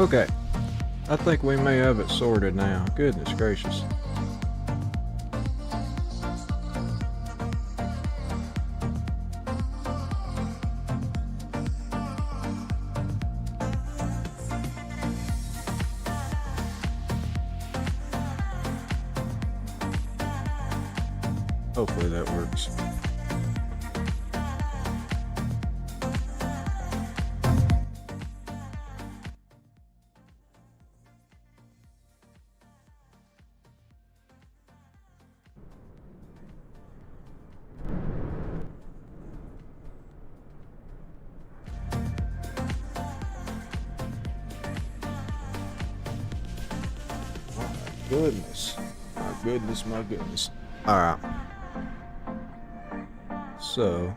Okay, I think we may have it sorted now. Goodness gracious. Hopefully that works. Goodness. My goodness. Alright. So.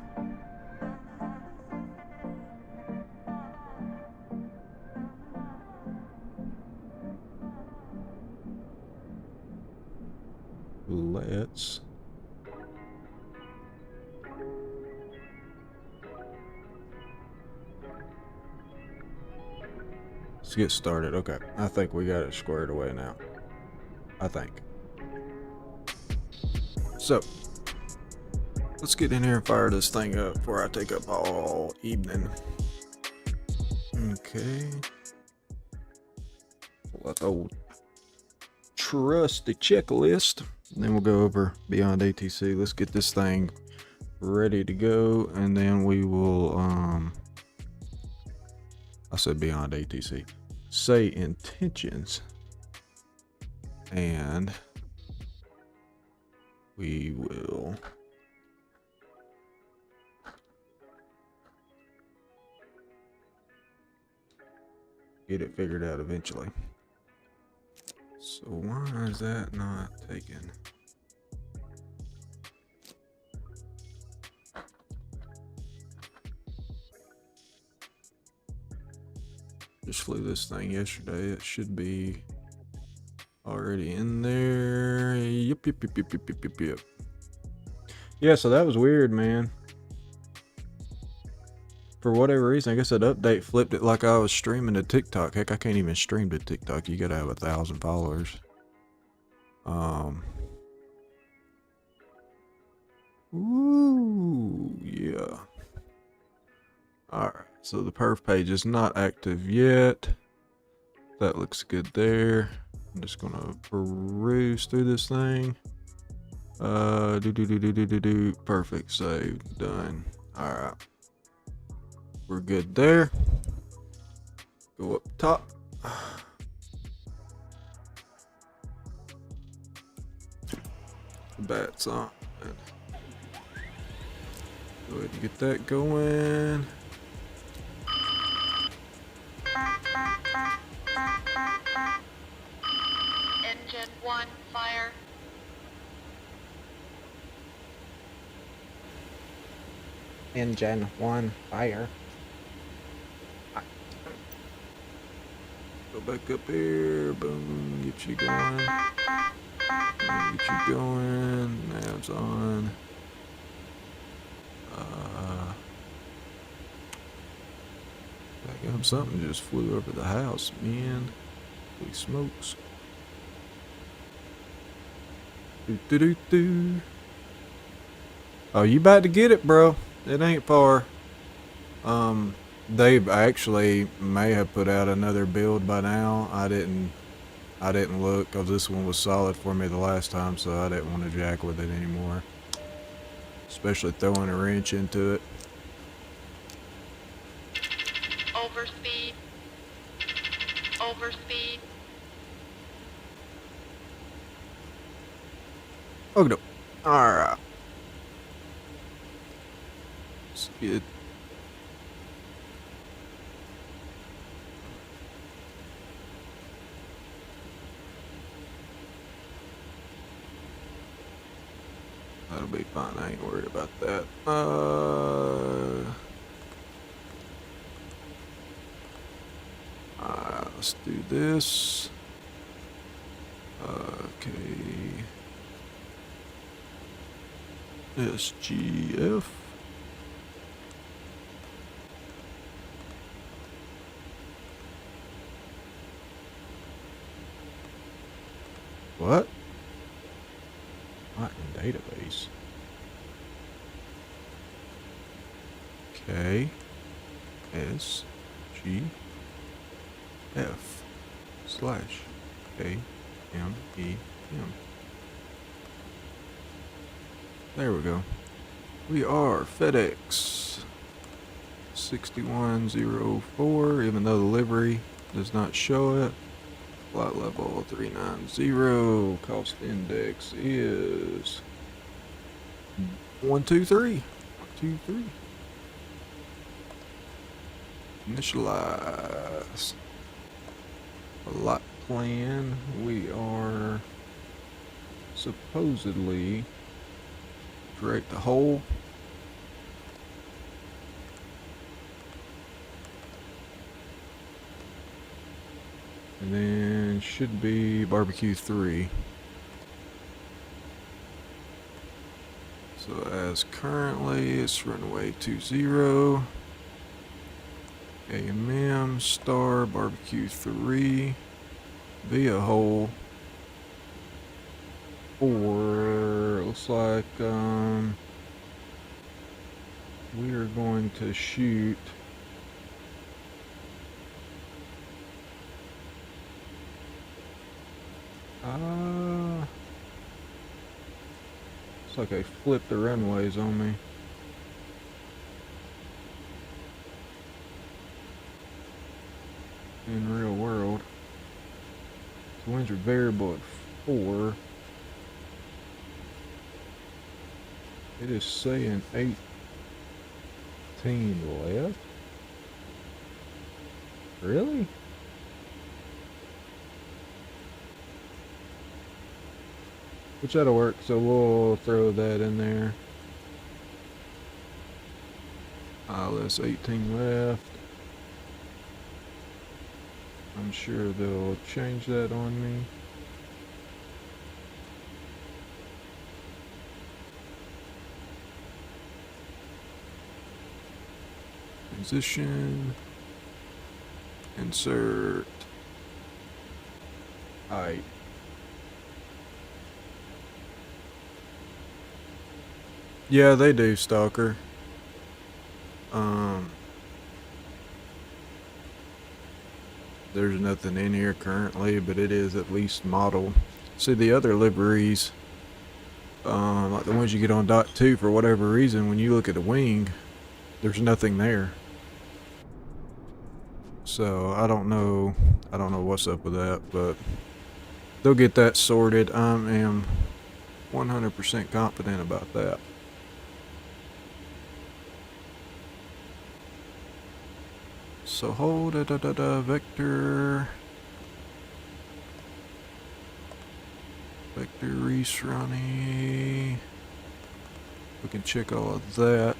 Let's. Let's get started. Okay. I think we got it squared away now. I think. So, let's get in here and fire this thing up before I take up all evening. Okay. Pull out the old trusty checklist. And then we'll go over beyond ATC. Let's get this thing ready to go, and then we will I said beyond ATC. Say intentions. And we will get it figured out eventually. So why is that not taken? Just flew this thing yesterday. It should be already in there. Yep. Yeah, so that was weird, man. For whatever reason, I guess that update flipped it like I was streaming to TikTok. Heck, I can't even stream to TikTok. You gotta have 1,000 followers. Ooh, yeah. Alright, so the perf page is not active yet. That looks good there. I'm just gonna peruse through this thing. Perfect, save, done. Alright. We're good there. Go up top. The bat's on. Go ahead and get that going. Engine 1, fire. Engine 1, fire. Go back up here. Boom. Get you going. Get you going. Nav's on. Back up. Something just flew over the house, man. Holy smokes. Oh, you about to get it, bro. It ain't far. They actually may have put out another build by now. I didn't look, because this one was solid for me the last time, so I didn't want to jack with it anymore. Especially throwing a wrench into it. Overspeed. Overspeed. Okay, no. Alright. Let's get that'll be fine. I ain't worried about that. Let's do this. Okay. SGF. What? Not in database. K S G F slash K M E M. There we go. We are FedEx 6104, even though the livery does not show it. Flight level 390. Cost index is 123. 123. Initialize. Lot plan. We are supposedly create the hole. And then should be barbecue 3. So as currently it's runway 20. AMM star barbecue 3 via hole 4. Looks like we are going to shoot looks like they flipped the runways on me. In real world. The winds are variable at 4. It is saying 18 left. Really? Which that'll work, so we'll throw that in there. That's 18 left. I'm sure they'll change that on me. Transition. Insert. Height. Yeah, they do, Stalker. There's nothing in here currently, but it is at least modeled. See, the other liveries, like the ones you get on Dot 2, for whatever reason, when you look at the wing, there's nothing there. So I don't know what's up with that, but they'll get that sorted. I am 100% confident about that. So hold vector Reese Ronnie. We can check all of that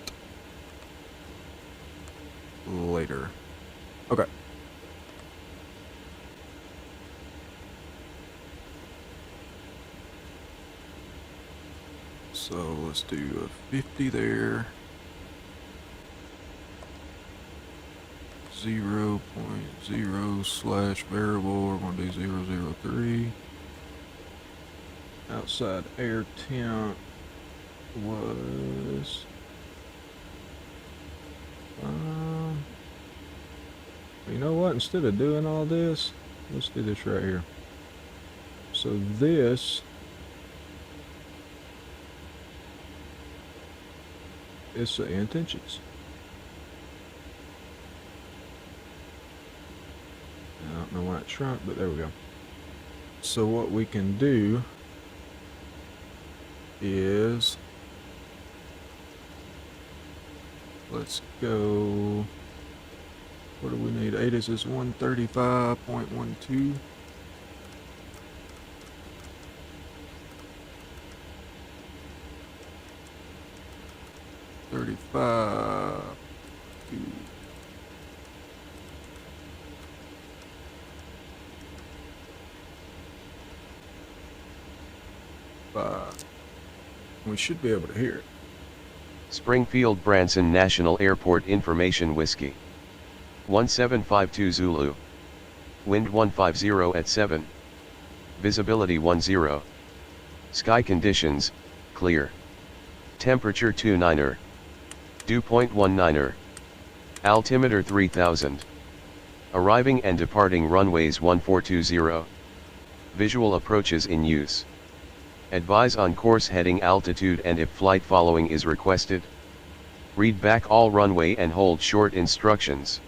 later. Okay. So let's do a 50 there. 0.0/variable, we're going to do 003. Outside air temp was you know what, instead of doing all this, let's do this right here. So this is the intentions. I don't know why it shrunk, but there we go. So what we can do is, let's go, what do we need? ATIS is 135.12. We should be able to hear it. Springfield Branson National Airport Information Whiskey 1752 Zulu. Wind 150 at 7. Visibility 10. Sky conditions, clear. Temperature 29er. Dew point 19er. Altimeter 3000. Arriving and departing runways 1420. Visual approaches in use. Advise on course heading, altitude, and if flight following is requested. Read back all runway and hold short instructions.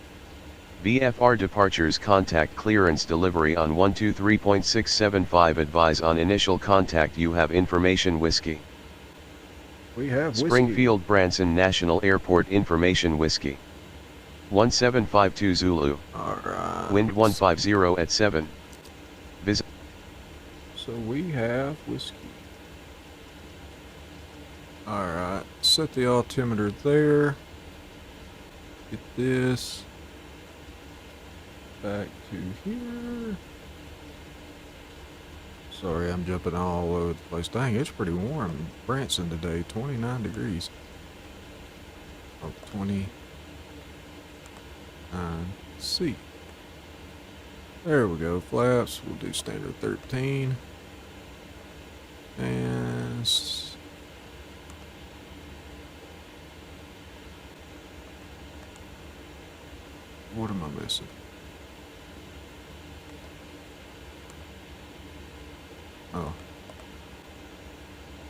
VFR departures, contact clearance delivery on 123.675. Advise on initial contact. You have information whiskey. We have whiskey. Springfield Branson National Airport information whiskey. 1752 Zulu. Alright. Wind 150 at 7. So we have whiskey. Alright, set the altimeter there. Get this back to here. Sorry, I'm jumping all over the place. Dang, it's pretty warm in Branson today, 29 degrees. Oh, 29C. There we go, flaps. We'll do standard 13. And what am I missing? Oh,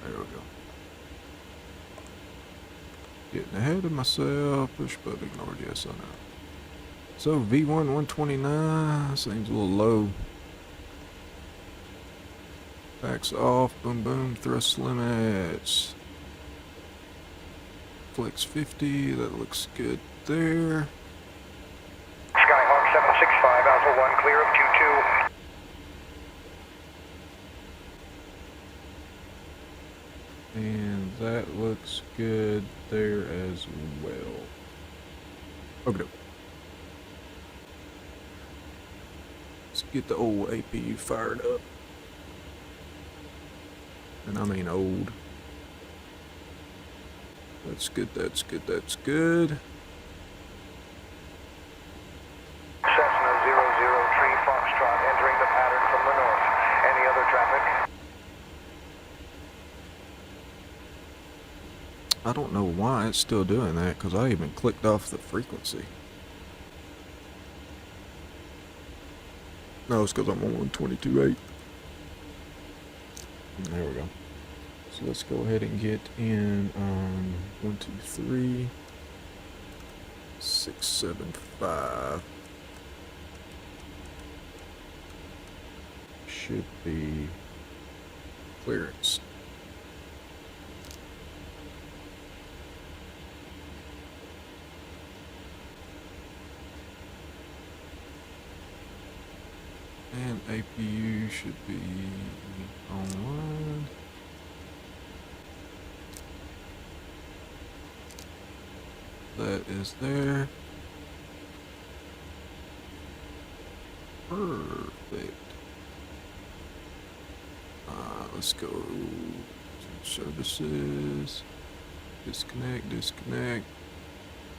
there we go. Getting ahead of myself. Push button ignored. Yes, I know. So V1 129 seems a little low. Backs off. Boom boom. Thrust limits. Flex 50. That looks good there. Skyhawk 765 Alpha 1 clear of 22. And that looks good there as well. Okay. Let's get the old APU fired up. And I mean old. That's good, that's good, that's good. Cessna 003 Foxtrot entering the pattern from the north. Any other traffic? I don't know why it's still doing that, because I even clicked off the frequency. No, it's because I'm on 122.8. There we go. So let's go ahead and get in 123 675. Should be clearance. And APU should be online. That is there. Perfect. Let's go to services. Disconnect, disconnect.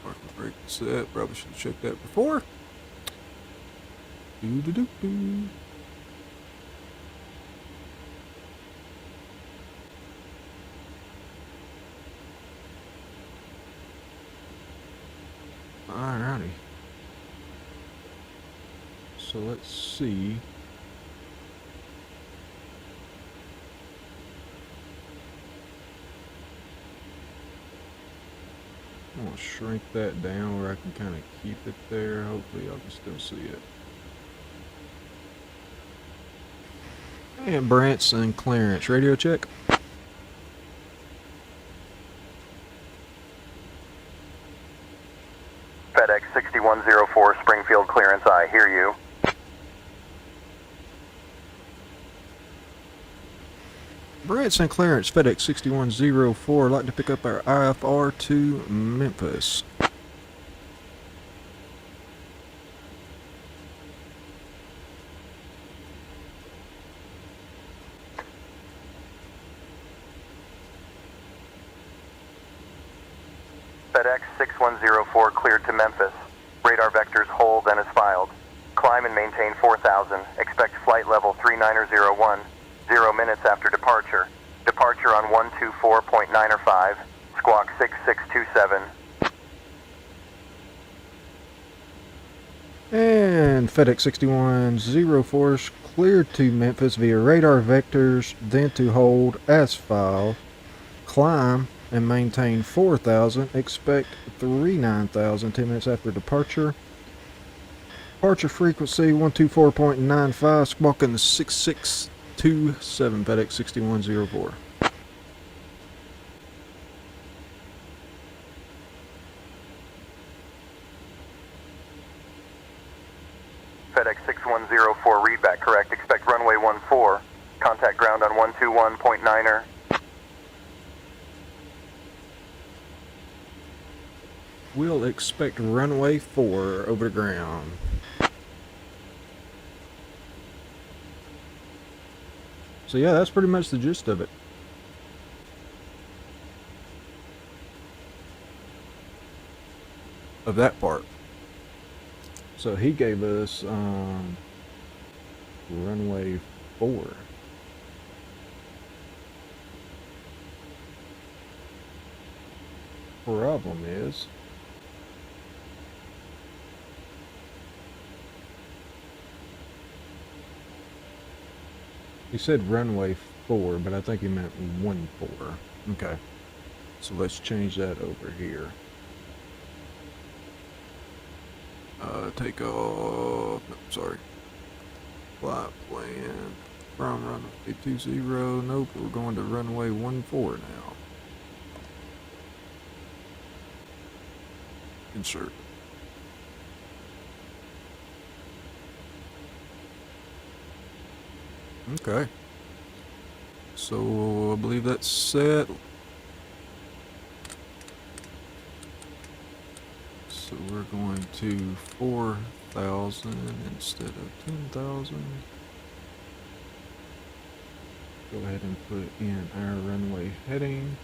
Parking brake set. Probably should have checked that before. Do-do-do-do. Alrighty. So let's see. I'm gonna shrink that down where I can kind of keep it there. Hopefully y'all can still see it. And Branson clearance. Radio check. FedEx 6104 Springfield clearance, I hear you. Branson clearance, FedEx 6104. I'd like to pick up our IFR to Memphis. FedEx 6104 cleared to Memphis. Radar vectors hold and is filed. Climb and maintain 4,000. Expect flight level 3901. 0 minutes after departure. Departure on 124.905. Squawk 6627. And FedEx 6104 is cleared to Memphis via radar vectors, then to hold as file, climb and maintain 4,000, expect 39,000 10 minutes after departure. Departure frequency 124.95, squawking 6627 FedEx 6104. FedEx 6104, readback correct. Expect runway 14. Contact ground on 121.9er. We'll expect runway 4 over the ground. So yeah, that's pretty much the gist of it. Of that part. So he gave us runway 4. Problem is, he said runway 4, but I think he meant 14. Okay, so let's change that over here. Take off, no, sorry. Flight plan from runway 20, nope, we're going to runway 14 now. Insert. Okay. So I believe that's set. So we're going to 4,000 instead of 10,000. Go ahead and put in our runway heading,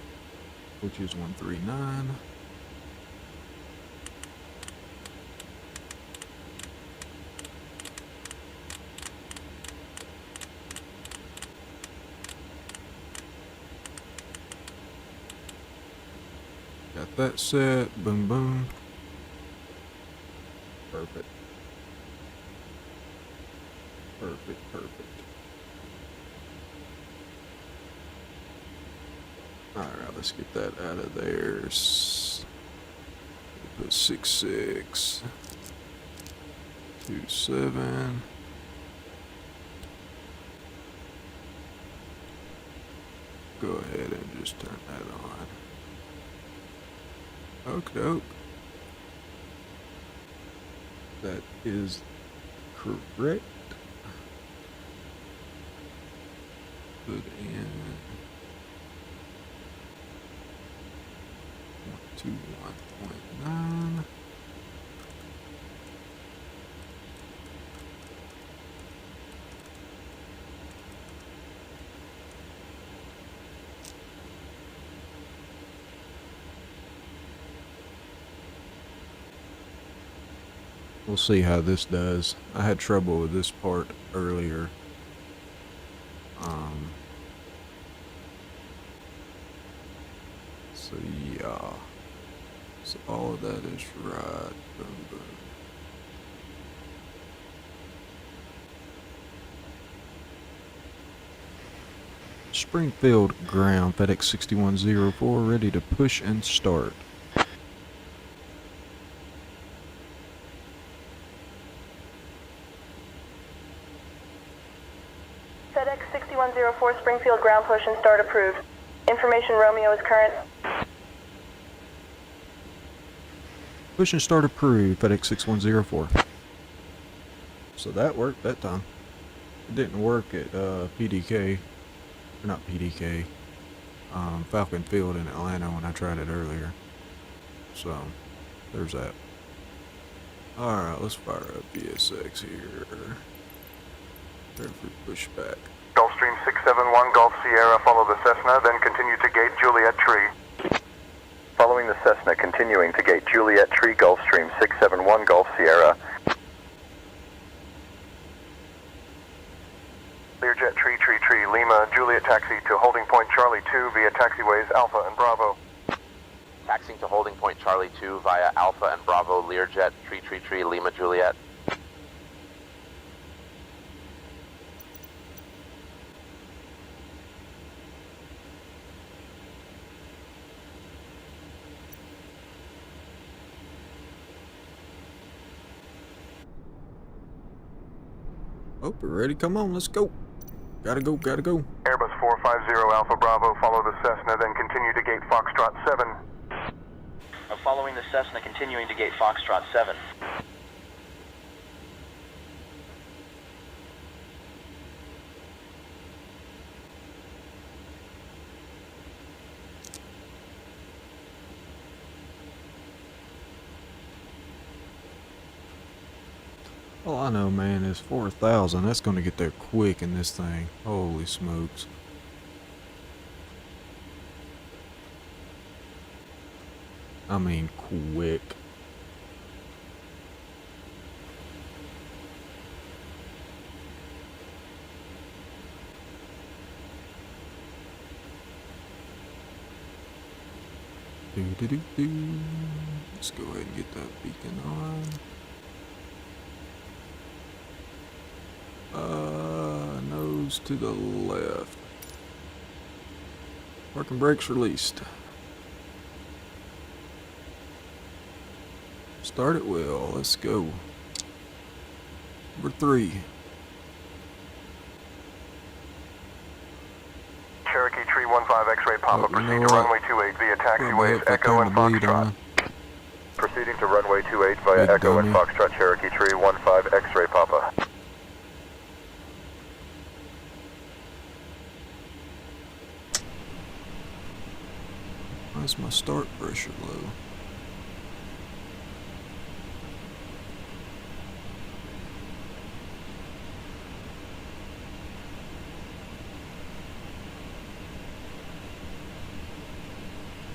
which is 139. Got that set. Boom, boom. Perfect. Perfect, perfect. Alright, let's get that out of there. Put 6627. Go ahead and just turn that on. Okie doke. That is correct. Put in 121.9. We'll see how this does. I had trouble with this part earlier. So yeah. So all of that is right. Boom, boom. Springfield ground, FedEx 6104, ready to push and start. FedEx 6104 Springfield ground push and start approved. Information Romeo is current. Push and start approved, FedEx 6104. So that worked that time. It didn't work at PDK, or not PDK, Falcon Field in Atlanta when I tried it earlier. So there's that. Alright, let's fire up BSX here. Carefully push back. Gulfstream 671 Golf Sierra, follow the Cessna, then continue to gate Juliet Tree. Following the Cessna, continuing to gate Juliet Tree, Gulfstream 671 Golf Sierra. Learjet Tree, Lima, Juliet taxi to holding point Charlie 2 via taxiways Alpha and Bravo. Taxiing to holding point Charlie 2 via Alpha and Bravo, Learjet Tree, Lima, Juliet. Oh, we're ready. Come on, let's go. Gotta go. Airbus 450 Alpha Bravo, follow the Cessna, then continue to gate Foxtrot 7. Following the Cessna, continuing to gate Foxtrot 7. All I know, man, is 4,000. That's gonna get there quick in this thing. Holy smokes. I mean, quick. Let's go ahead and get that beacon on. Nose to the left. Parking brakes released. Start it well. Let's go. Number 3. Cherokee Tree 15 X-ray Papa, Oh, you know proceed to what? runway 28 via Probably taxiways have to Echo turn and the bleed Foxtrot. on. Proceeding to runway 28 via Big Echo and dummy. Foxtrot, Cherokee Tree 15 X-ray Papa. Why is my start pressure low?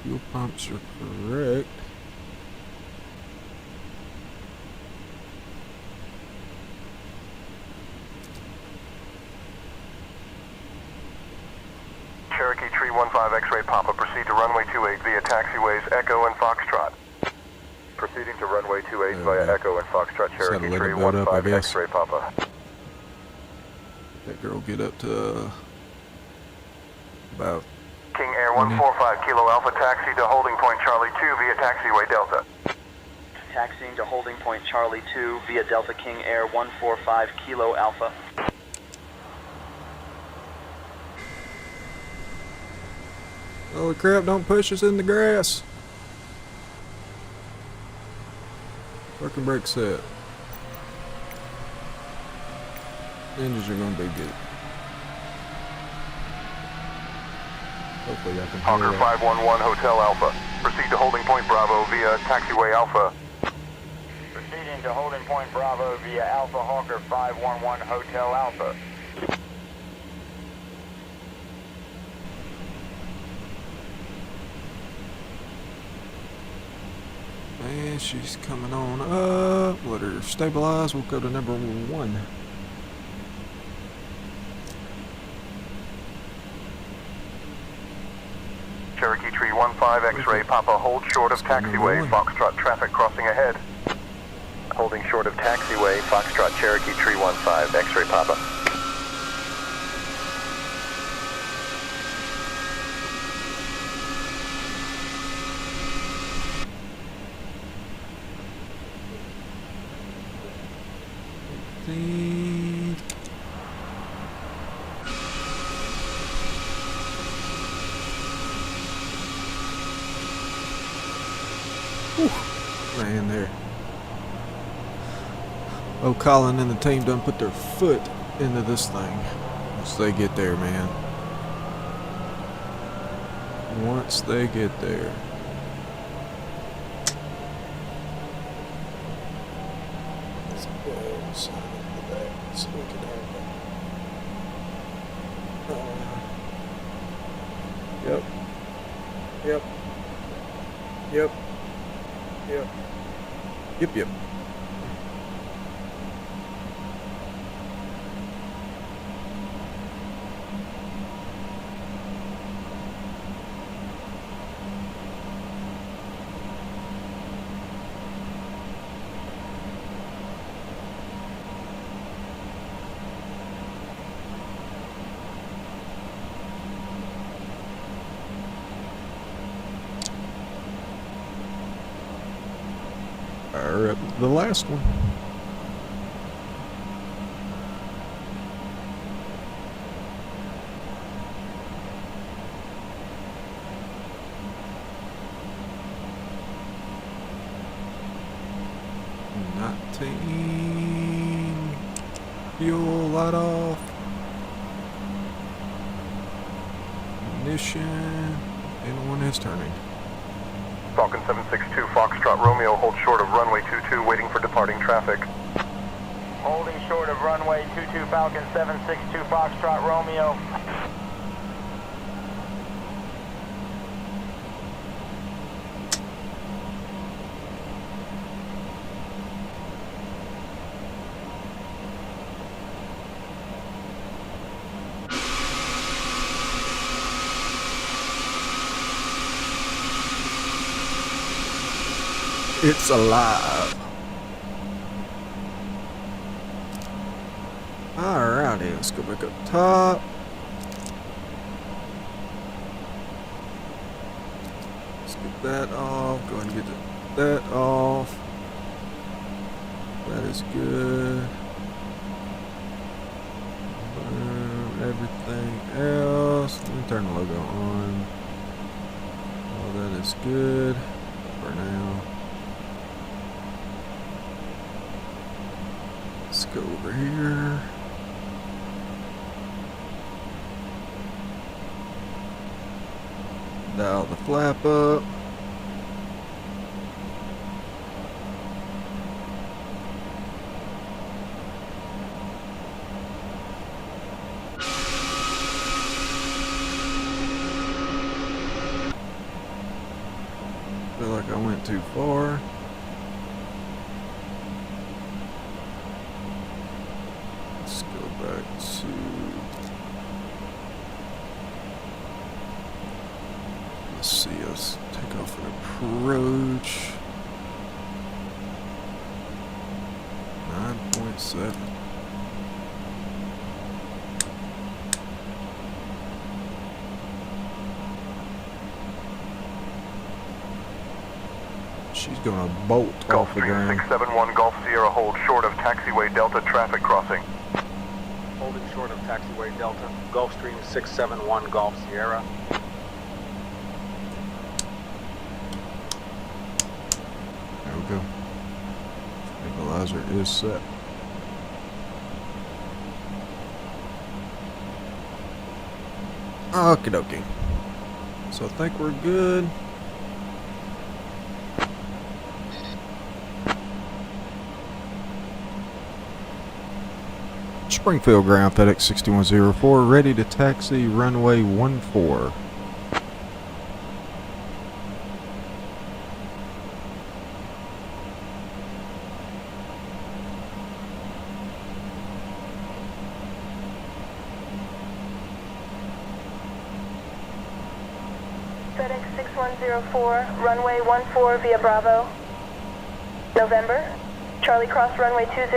Fuel pumps are correct. Cherokee Tree 15 X-ray Papa, proceed to runway 28 via taxiways Echo and Foxtrot. Proceeding to runway 28 via Okay. Echo and Foxtrot, Just Cherokee had to let Tree it build up, I 15 guess. X-ray Papa. That girl get up to about King Air 145 Kilo Alpha, taxi to holding point Charlie 2 via taxiway Delta. Taxiing to holding point Charlie 2 via Delta King Air 145 Kilo Alpha. holy crap, don't push us in the grass. Parking brake set. Engines are gonna be good. Hopefully I can Hawker hear that. 511 Hotel Alpha. Proceed to holding point Bravo via taxiway Alpha. Proceeding to holding point Bravo via Alpha Hawker 511 Hotel Alpha. And she's coming on up. Let her stabilize. We'll go to number 1. Cherokee Tree 15 X-ray Papa, hold short of taxiway, Foxtrot traffic crossing ahead. Holding short of taxiway, Foxtrot Cherokee Tree 15 X-ray Papa. Man, there. Oh, Colin and the team done put their foot into this thing. Once they get there, man. Once they get there. Let's go inside of the back so we can have that. Yep. Yep. Yep. Yep. Fire up the last one. Fuel light off. Ignition. Anyone is turning. Falcon 762 Foxtrot Romeo, hold short of runway 22, waiting for departing traffic. Holding short of runway 22 Falcon 762 Foxtrot Romeo. It's alive. Alrighty, let's go back up top. Let's get that off. Go ahead and get that off. That is good. Everything else. Let me turn the logo on. All that is good for now. Let's go over here. Dial the flap up. Feel like I went too far. Let's go back to... Let's see, let's take off an approach. 9.7. She's gonna bolt off the ground. 671 Golf Sierra, hold short of taxiway Delta traffic crossing. Holding short of taxiway Delta, Gulfstream 671 Golf Sierra. There we go. Stabilizer is set. Okie dokie. So I think we're good. Springfield ground, FedEx 6104, ready to taxi runway 14. FedEx 6104, runway 14 via Bravo. November. Charlie cross runway 20,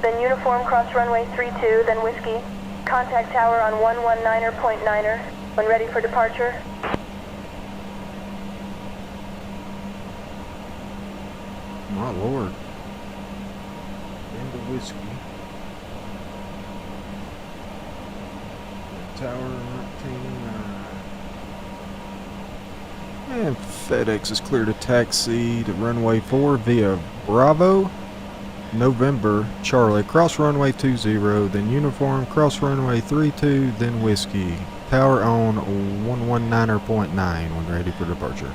then uniform cross runway 32, then whiskey. Contact tower on 119.9er. When ready for departure. My lord. And the whiskey. Tower 19. And FedEx is clear to taxi to runway 4 via Bravo. November, Charlie, cross runway 20, then uniform, cross runway 32, then whiskey. Power on 119.9 when ready for departure.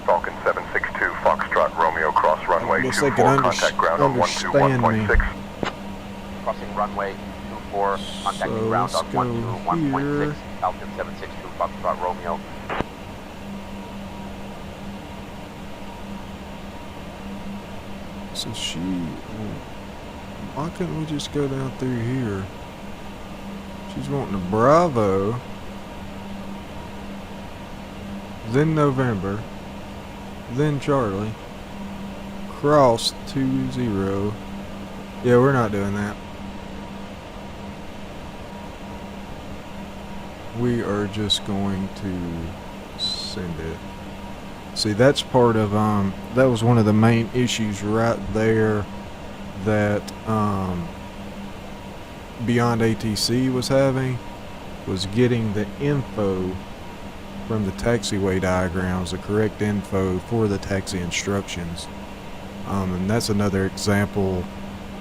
Falcon 762 Foxtrot Romeo, cross runway Looks like 24, it contact ground on understand me. 121.6. Crossing runway 24, contacting So ground on let's go 121.6, here. Falcon 762 Foxtrot Romeo. So she... Why couldn't we just go down through here? She's wanting a Bravo. then November, then Charlie, cross 20. Yeah, we're not doing that. We are just going to send it. See, that's part of, that was one of the main issues right there that, Beyond ATC was having, was getting the info from the taxiway diagrams, the correct info for the taxi instructions. And that's another example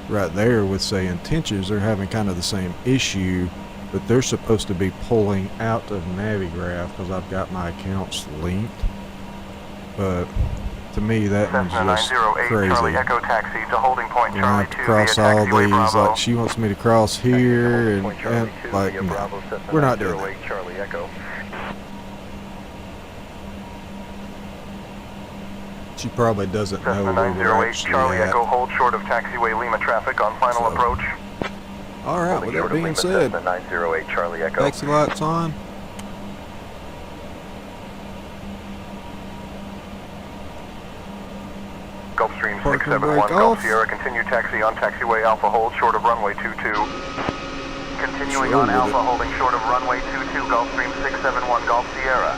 right there with, say, intentions. They're having kind of the same issue, but they're supposed to be pulling out of Navigraph because I've got my accounts linked. But to me, that one's just crazy. Charlie Echo taxi to holding point I have to cross all these. Like, she wants me to cross here, and like, no, we're not doing that. Charlie Echo. She probably doesn't know where we're 908 actually Charlie at. Echo, hold short of taxiway Lima traffic on final approach. All right, with that being said, 908 Charlie Echo. taxi lights on. Gulfstream Parking 671 brake Gulf off. Sierra, continue taxi on taxiway Alpha, hold short of runway 22. Continuing Sure on with Alpha, it. holding short of runway 22, Gulfstream 671 Gulf Sierra.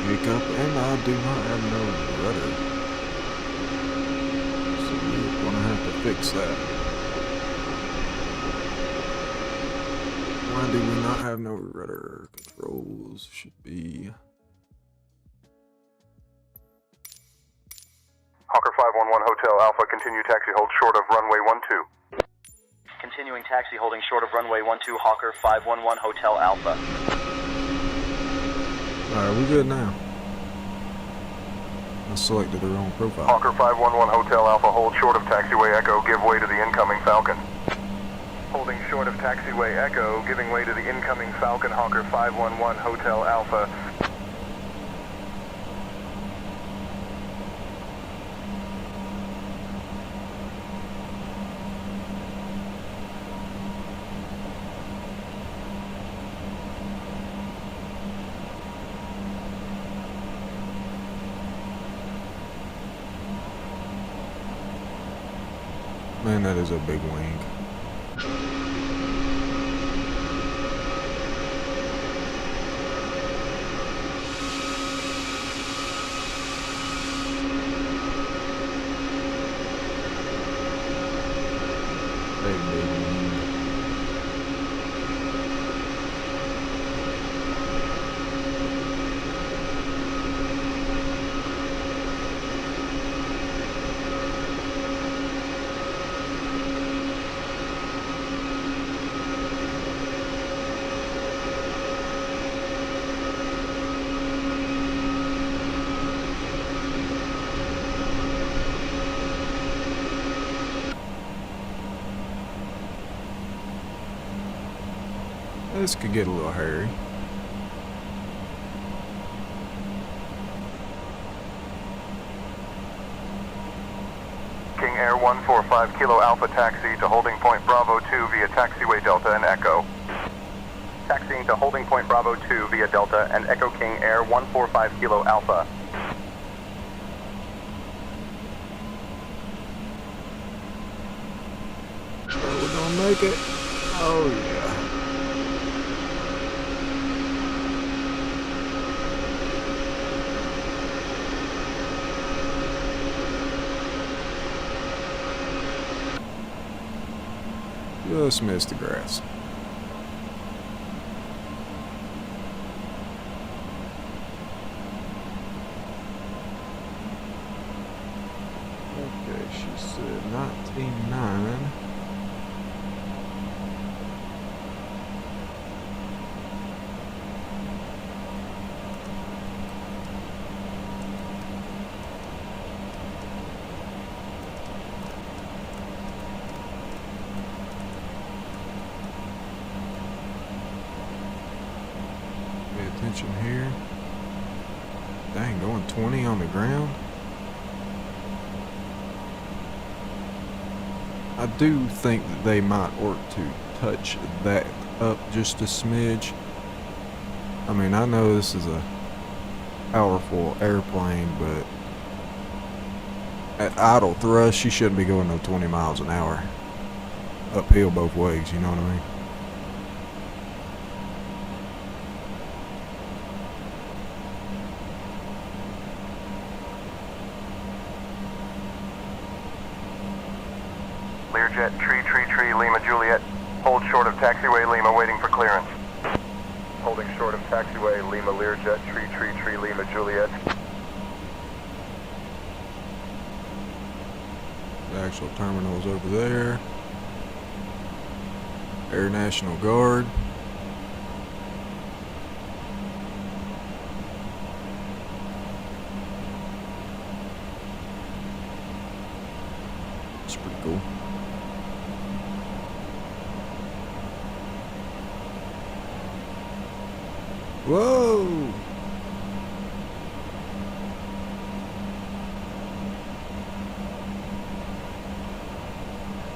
Hiccup, and I do not have no rudder, so we're gonna have to fix that. Why do we not have no rudder? Controls should be Hawker 511 Hotel Alpha, continue taxi, hold short of runway 12. Continuing taxi holding short of runway 12, Hawker 511 Hotel Alpha. Alright, we good now. I selected the wrong profile. Hawker 511 Hotel Alpha, hold short of taxiway Echo, give way to the incoming Falcon. Holding short of taxiway Echo, giving way to the incoming Falcon, Hawker 511 Hotel Alpha. Man, that is a big wing. Big wing. This could get a little hairy. King Air 145 Kilo Alpha taxi to holding point Bravo 2 via taxiway Delta and Echo. Taxiing to holding point Bravo 2 via Delta and Echo King Air 145 Kilo Alpha. Are we gonna make it? Oh yeah. Just missed the grass. Okay, she said 19.9. Dang, going 20 on the ground? I do think that they might work to touch that up just a smidge. I mean, I know this is a powerful airplane, but at idle thrust, you shouldn't be going no 20 miles an hour. Uphill both ways, you know what I mean? Learjet, tree, Lima, Juliet. Hold short of taxiway Lima, waiting for clearance. Holding short of taxiway Lima, Learjet, tree, Lima, Juliet. The actual terminal's over there. Air National Guard. It's pretty cool. Whoa!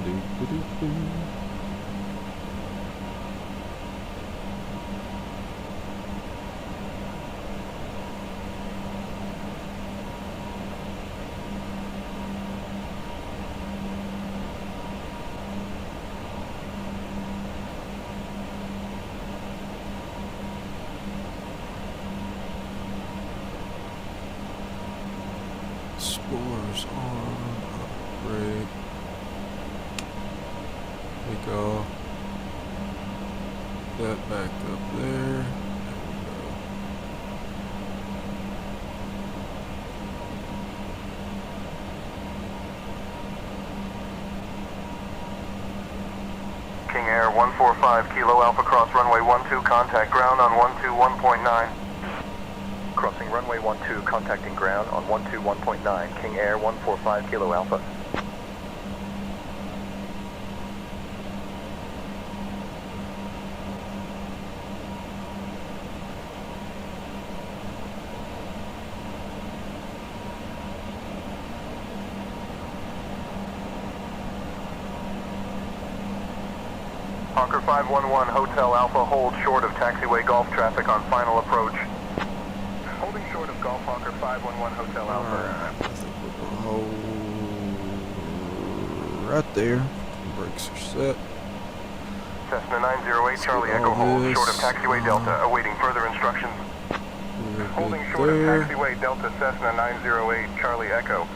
Do. Spores on, break, take off, that back up there, King Air 145 Kilo Alpha, cross runway 12, contact ground on 121.9. Crossing runway 12, contacting ground on 121.9. King Air 145 Kilo Alpha. Hawker 511 Hotel Alpha, hold short of taxiway Golf traffic on final approach. Holding short of Golf Hawker 511 Hotel Alpha. Alright, I think we're gonna hold right there. Brakes are set. Cessna 908 Charlie Echo, hold short of taxiway Delta, awaiting further instructions. Holding short of taxiway Delta Cessna 908 Charlie Echo.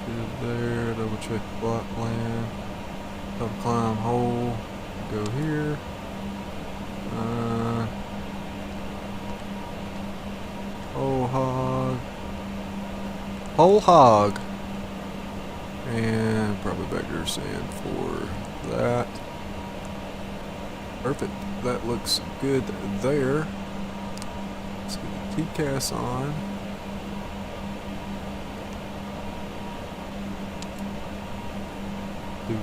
Good there, double check the block plan. Double climb hole. Go here. Whole hog. Whole hog. And probably back there sand for that. Perfect. That looks good there. Let's get the TCAS on. Do.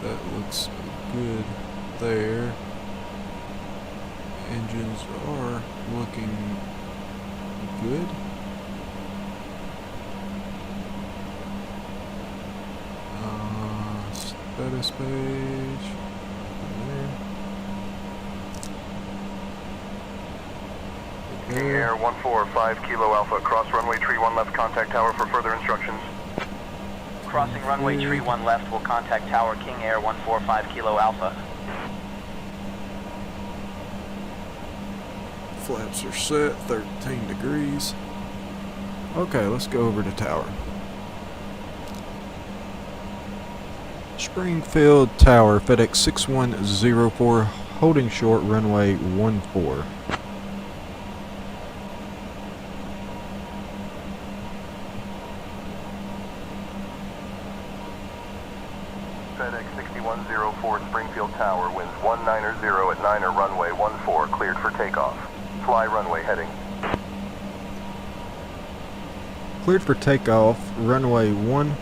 That looks good there. Engines are looking good. Status page. King Air 145 Kilo Alpha, cross runway tree 1 left, contact tower for further instructions. Crossing runway tree 1 left will contact tower King Air 145 Kilo Alpha. Flaps are set, 13 degrees. Okay, let's go over to tower. Springfield Tower, FedEx 6104, holding short, runway 14. FedEx 6104 Springfield Tower, winds 190 at 9er, runway 14, cleared for takeoff. Fly runway heading. Cleared for takeoff, runway 14,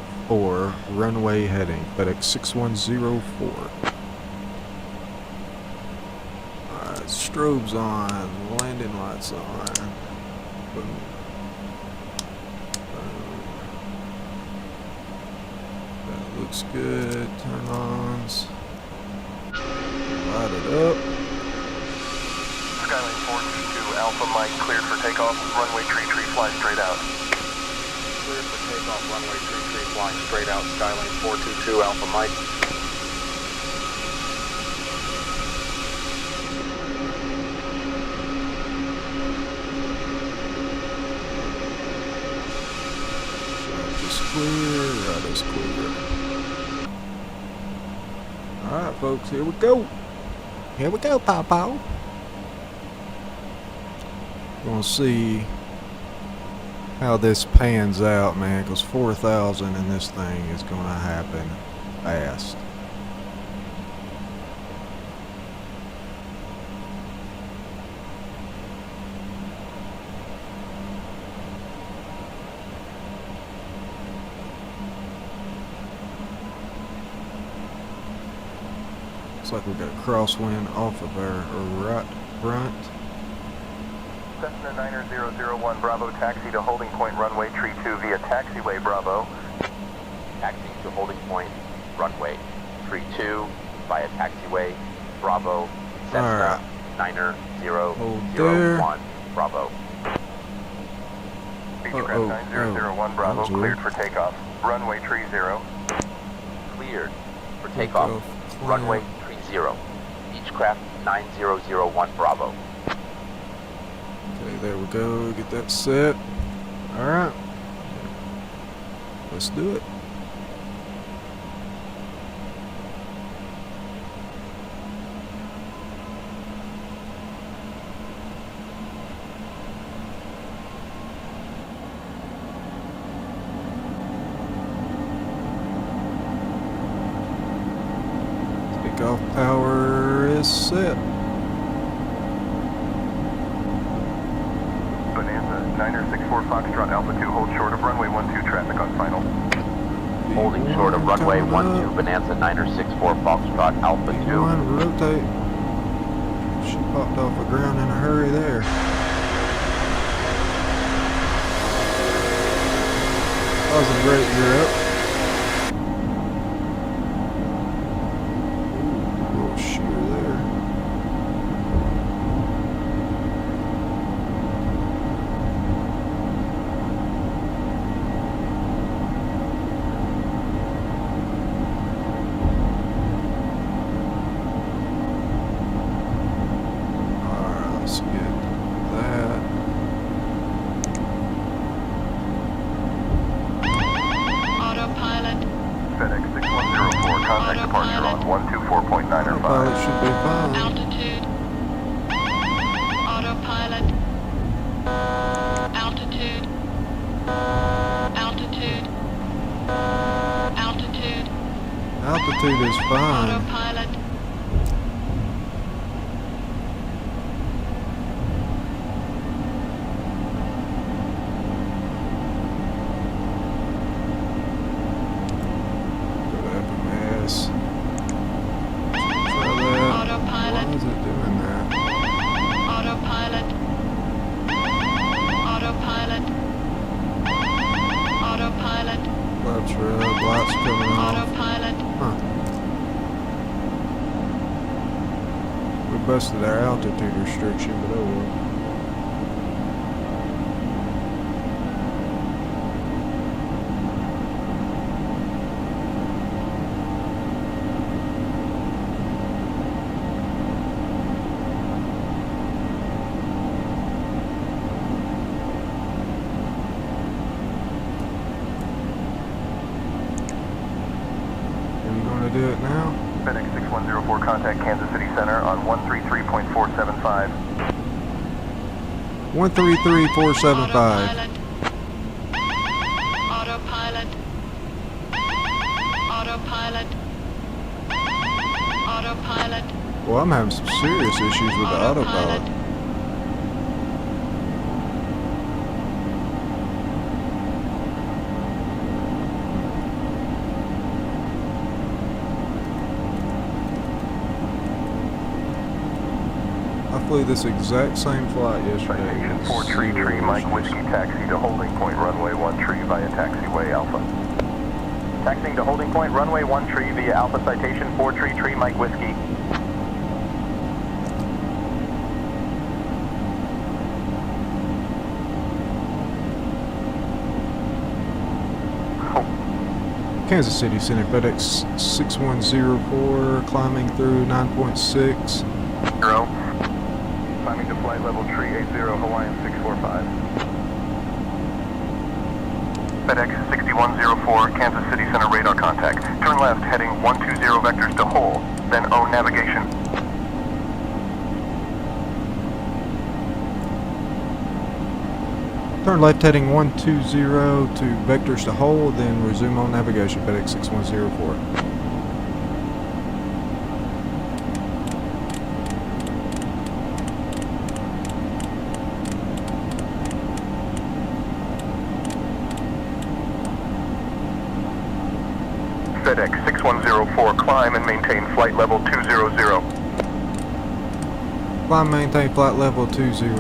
runway heading, FedEx 6104. Alright, strobes on, landing lights on. Boom. That looks good, turn-ons. Light it up. Skyline 422 Alpha Mike cleared for takeoff. Runway 33 fly straight out. Cleared for takeoff, runway 33 flying straight out, Skyline 422 Alpha Mike. Clear, right is clear. Alright folks, here we go. Here we go, Pow. Gonna see how this pans out, man, because 4,000 in this thing is gonna happen fast. Looks like we got a crosswind off of our right front. Cessna 90001 Bravo taxi to holding point runway tree 2 via taxiway Bravo. Taxiing to holding point, runway 32 via taxiway, Bravo, Cessna 90001, Bravo. Beechcraft 9001 Bravo cleared for takeoff. Runway tree 0. Cleared for takeoff. Runway 30. Beechcraft 9001 Bravo. Okay, there we go. Get that set. Alright. Let's do it. Takeoff power is set. 964 Foxtrot Alpha 2 hold short of runway 12 traffic on final. Holding short of runway 12 Bonanza 964 Foxtrot Alpha 2. Rotate. She popped off the ground in a hurry there. 1,000 great, you're up. Ooh, little shear there. Autopilot should be fine. Altitude. Autopilot. Altitude. Altitude. Altitude. Altitude is fine. Autopilot. Busted our altitude restriction, but oh well. Are you going to do it now? FedEx 6104 contact Kansas City Center on 133.475. 133.475. Autopilot. Autopilot. Autopilot. Well, I'm having some serious issues with the autopilot. flew this exact same flight yesterday. Citation 4 Tree Tree Mike Whiskey taxi to holding point runway 1 Tree via taxiway Alpha. Taxiing to holding point runway 1 Tree via Alpha citation 4 Tree Tree Mike Whiskey. Kansas City Center, FedEx 6104, climbing through 9.6. 0. Climbing to flight level tree 80 Hawaiian 645. FedEx 6104, Kansas City Center radar contact. Turn left heading 120 vectors to Hole, then O navigation. Turn left heading 120 to vectors to Hole, then resume on navigation, FedEx 6104. FedEx 6104, climb and maintain flight level 200. Climb, maintain flight level 200,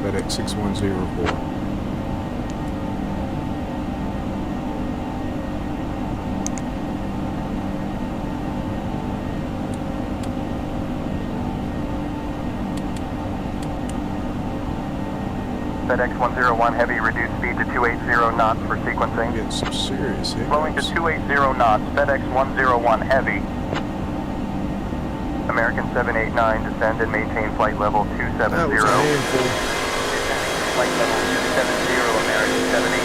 FedEx 6104. FedEx 101 heavy, reduce speed to 280 knots for sequencing. Get some serious hiccups. Slowing to 280 knots, FedEx 101 heavy. American 789, descend and maintain flight level 270. That was a handful. Flight level 270, American 789.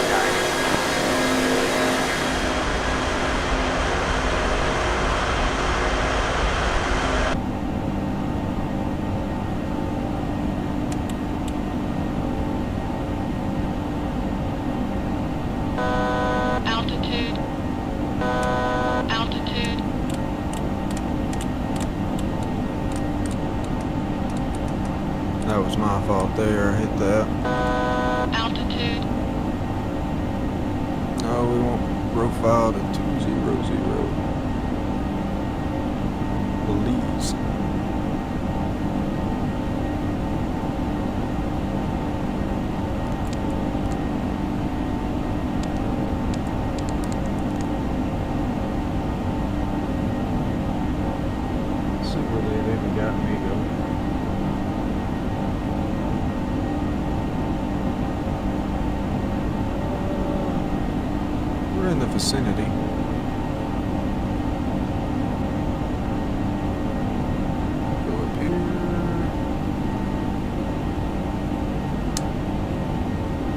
That was my fault there, I hit that. Altitude. No, we want profile to 200. Please. See where they've even got me going. We're in the vicinity. Go up here.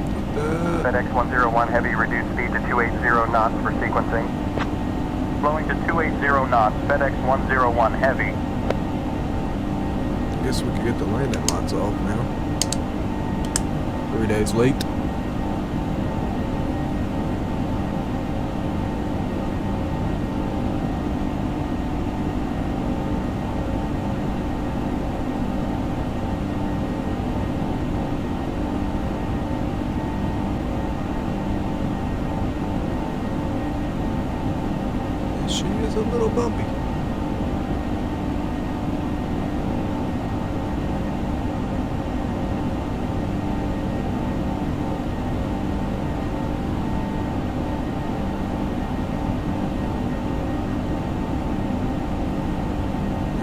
Get that. FedEx 101 heavy, reduce speed to 280 knots for sequencing. Slowing to 280 knots, FedEx 101 heavy. Guess we could get the landing lights off now. 3 days late. She is a little bumpy.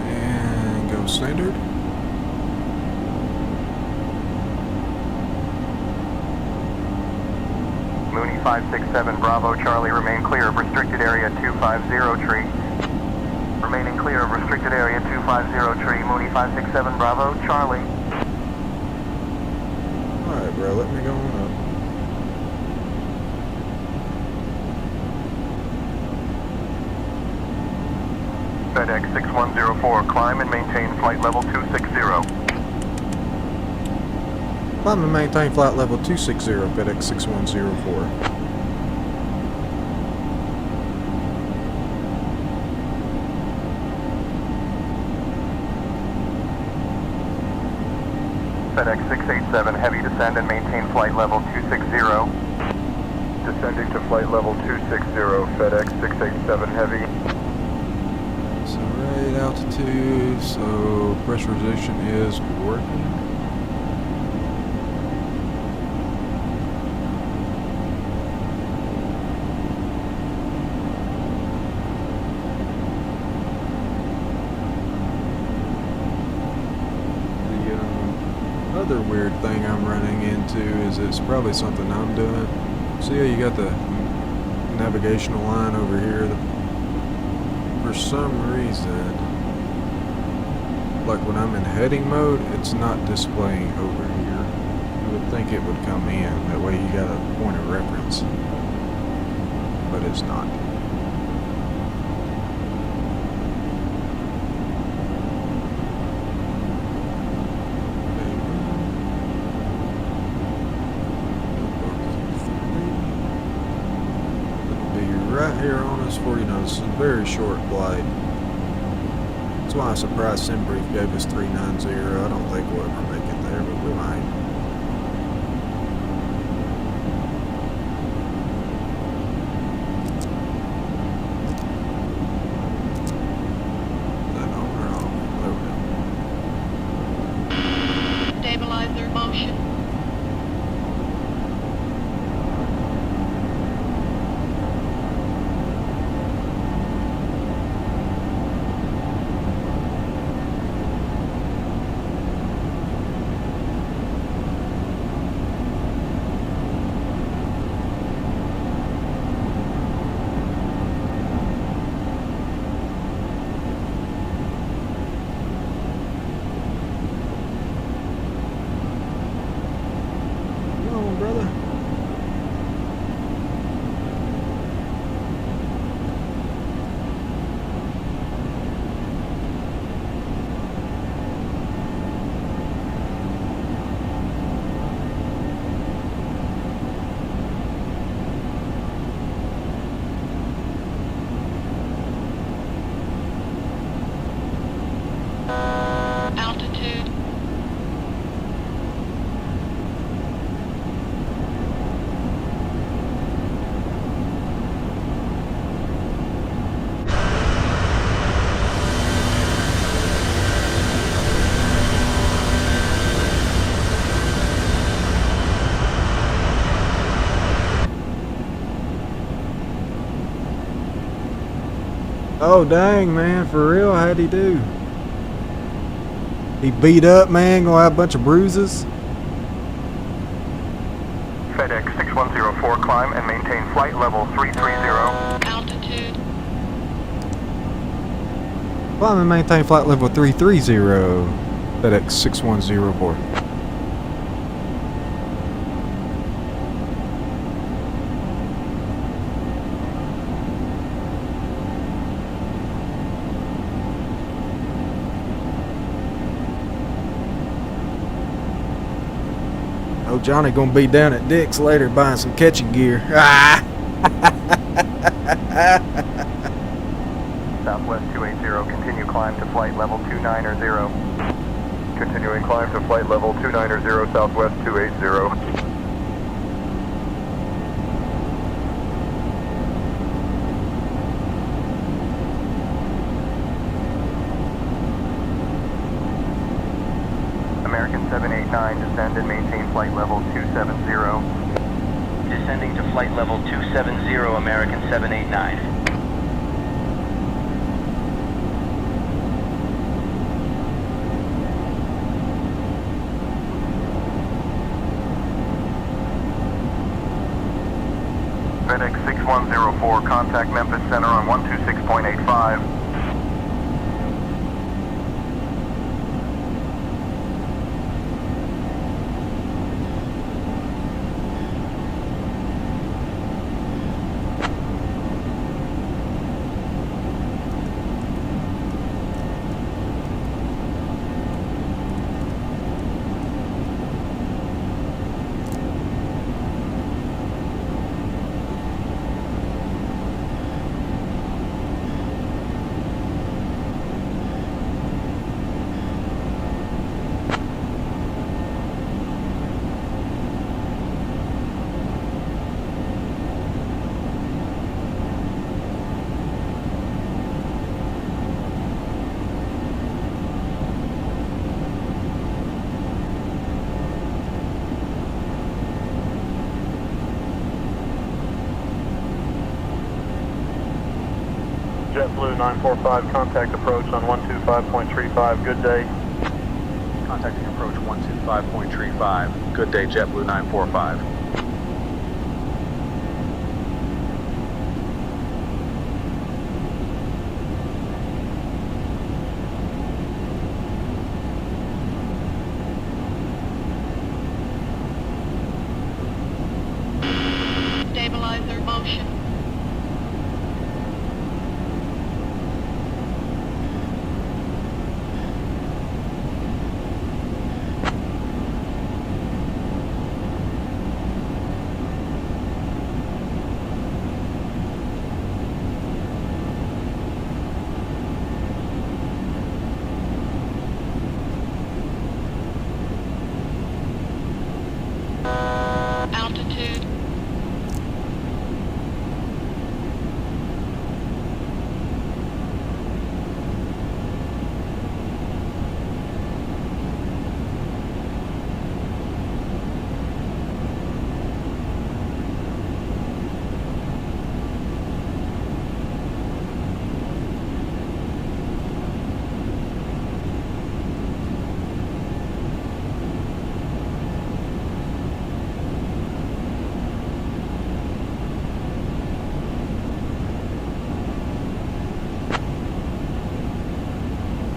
And go standard. Mooney 567 Bravo Charlie, remain clear of restricted area 250 tree. Remaining clear of restricted area 250 tree, Mooney 567 Bravo Charlie. Alright, bro, let me go on up. FedEx 6104, climb and maintain flight level 260. Climb and maintain flight level 260, FedEx 6104. FedEx 687 heavy, descend and maintain flight level 260. Descending to flight level 260, FedEx 687 heavy. So right altitude, so pressurization is working. The other weird thing I'm running into is it's probably something I'm doing. See how you got the navigational line over here? For some reason, like when I'm in heading mode, it's not displaying over here. You would think it would come in, that way you got a point of reference, but it's not. Right here on us for, you know, this is a very short flight. That's why I'm surprised SimBrief gave us 390. I don't think we'll ever make it there, but we might. That on or off? There we go. Stabilizer motion. Altitude. Oh dang, man, for real? How'd he do? He beat up, man, gonna have a bunch of bruises. FedEx 6104, climb and maintain flight level 330. Altitude. Climb and maintain flight level 330. FedEx 6104. Oh, Johnny gonna be down at Dick's later buying some catching gear. Ah! Southwest 280, continue climb to flight level 290. Continuing climb to flight level 290, Southwest 280. American 789, descend and maintain flight level 270. Descending to flight level 270, American 789. FedEx 6104, contact Memphis Center on 126.85. JetBlue 945, contact approach on 125.35, good day. Contacting approach 125.35. Good day, JetBlue 945. Stabilizer motion. Altitude.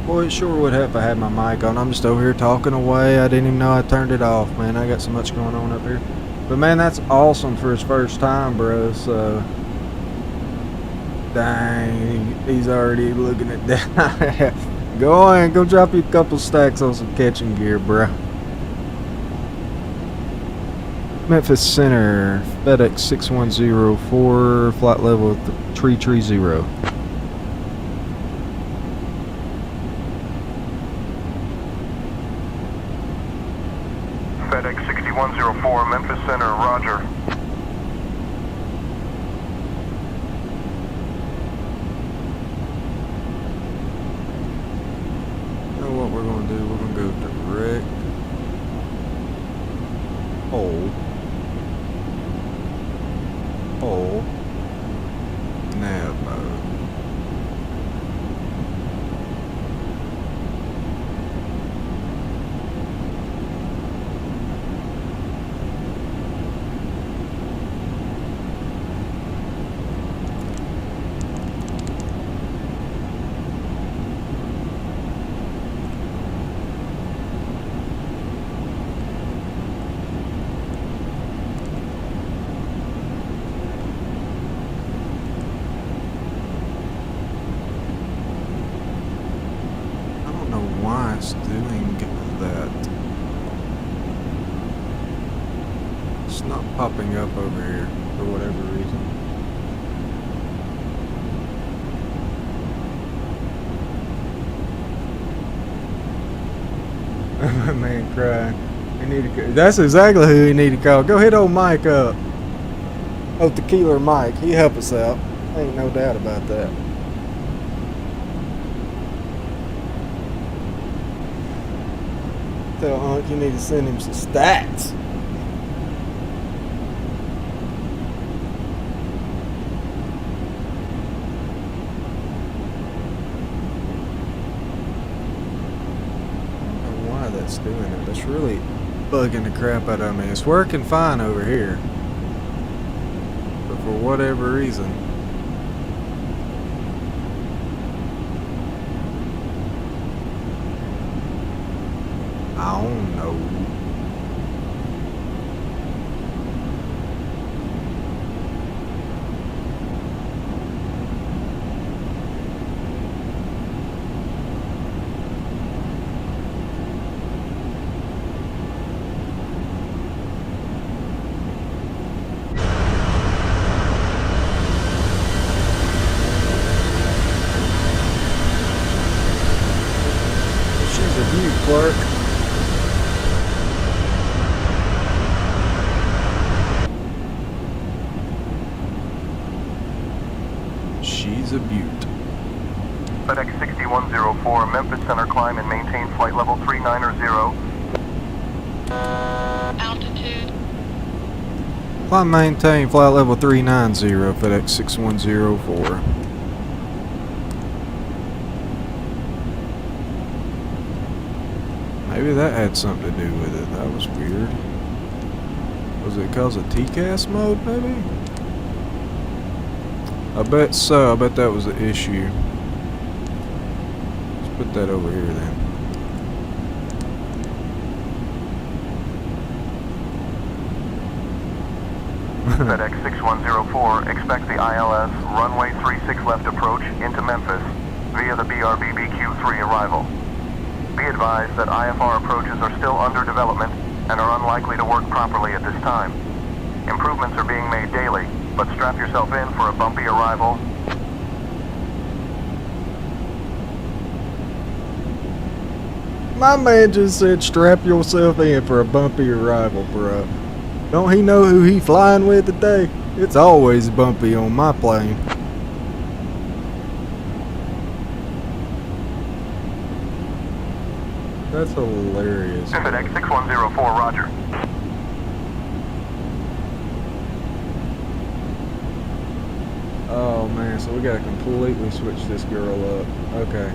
Boy, it sure would help if I had my mic on. I'm just over here talking away. I didn't even know I turned it off, man. I got so much going on up here. But man, that's awesome for his first time, bro. So, dang, he's already looking at that. Go on, go drop you a couple stacks on some catching gear, bro. Memphis Center, FedEx 6104, flight level 330. FedEx 6104, Memphis Center, roger. You know what we're going to do? We're going to go direct. Hold. Hold. Nav mode. Doing that. It's not popping up over here for whatever reason. My man crying. We need to. That's exactly who we need to call. Go hit old Mike up. Oh, Tequila Mike. He help us out. Ain't no doubt about that. Tell Unc you need to send him some stats. I don't know why that's doing it. That's really bugging the crap out of me. It's working fine over here. But for whatever reason. I don't know. She's a view clerk. She's a beaut. FedEx 6104, Memphis Center, climb and maintain flight level 390. Altitude. Climb maintain flight level 390, FedEx 6104. Maybe that had something to do with it. That was weird. Was it because of TCAS mode, maybe? I bet so. I bet that was the issue. Let's put that over here then. FedEx 6104, expect the ILS runway 36 left approach into Memphis via the BRBBQ-3 arrival. Be advised that IFR approaches are still under development and are unlikely to work properly at this time. Improvements are being made daily, but strap yourself in for a bumpy arrival. My man just said strap yourself in for a bumpy arrival, bro. Don't he know who he flying with today? It's always bumpy on my plane. That's hilarious. FedEx 6104, roger. Oh man, so we gotta completely switch this girl up. Okay.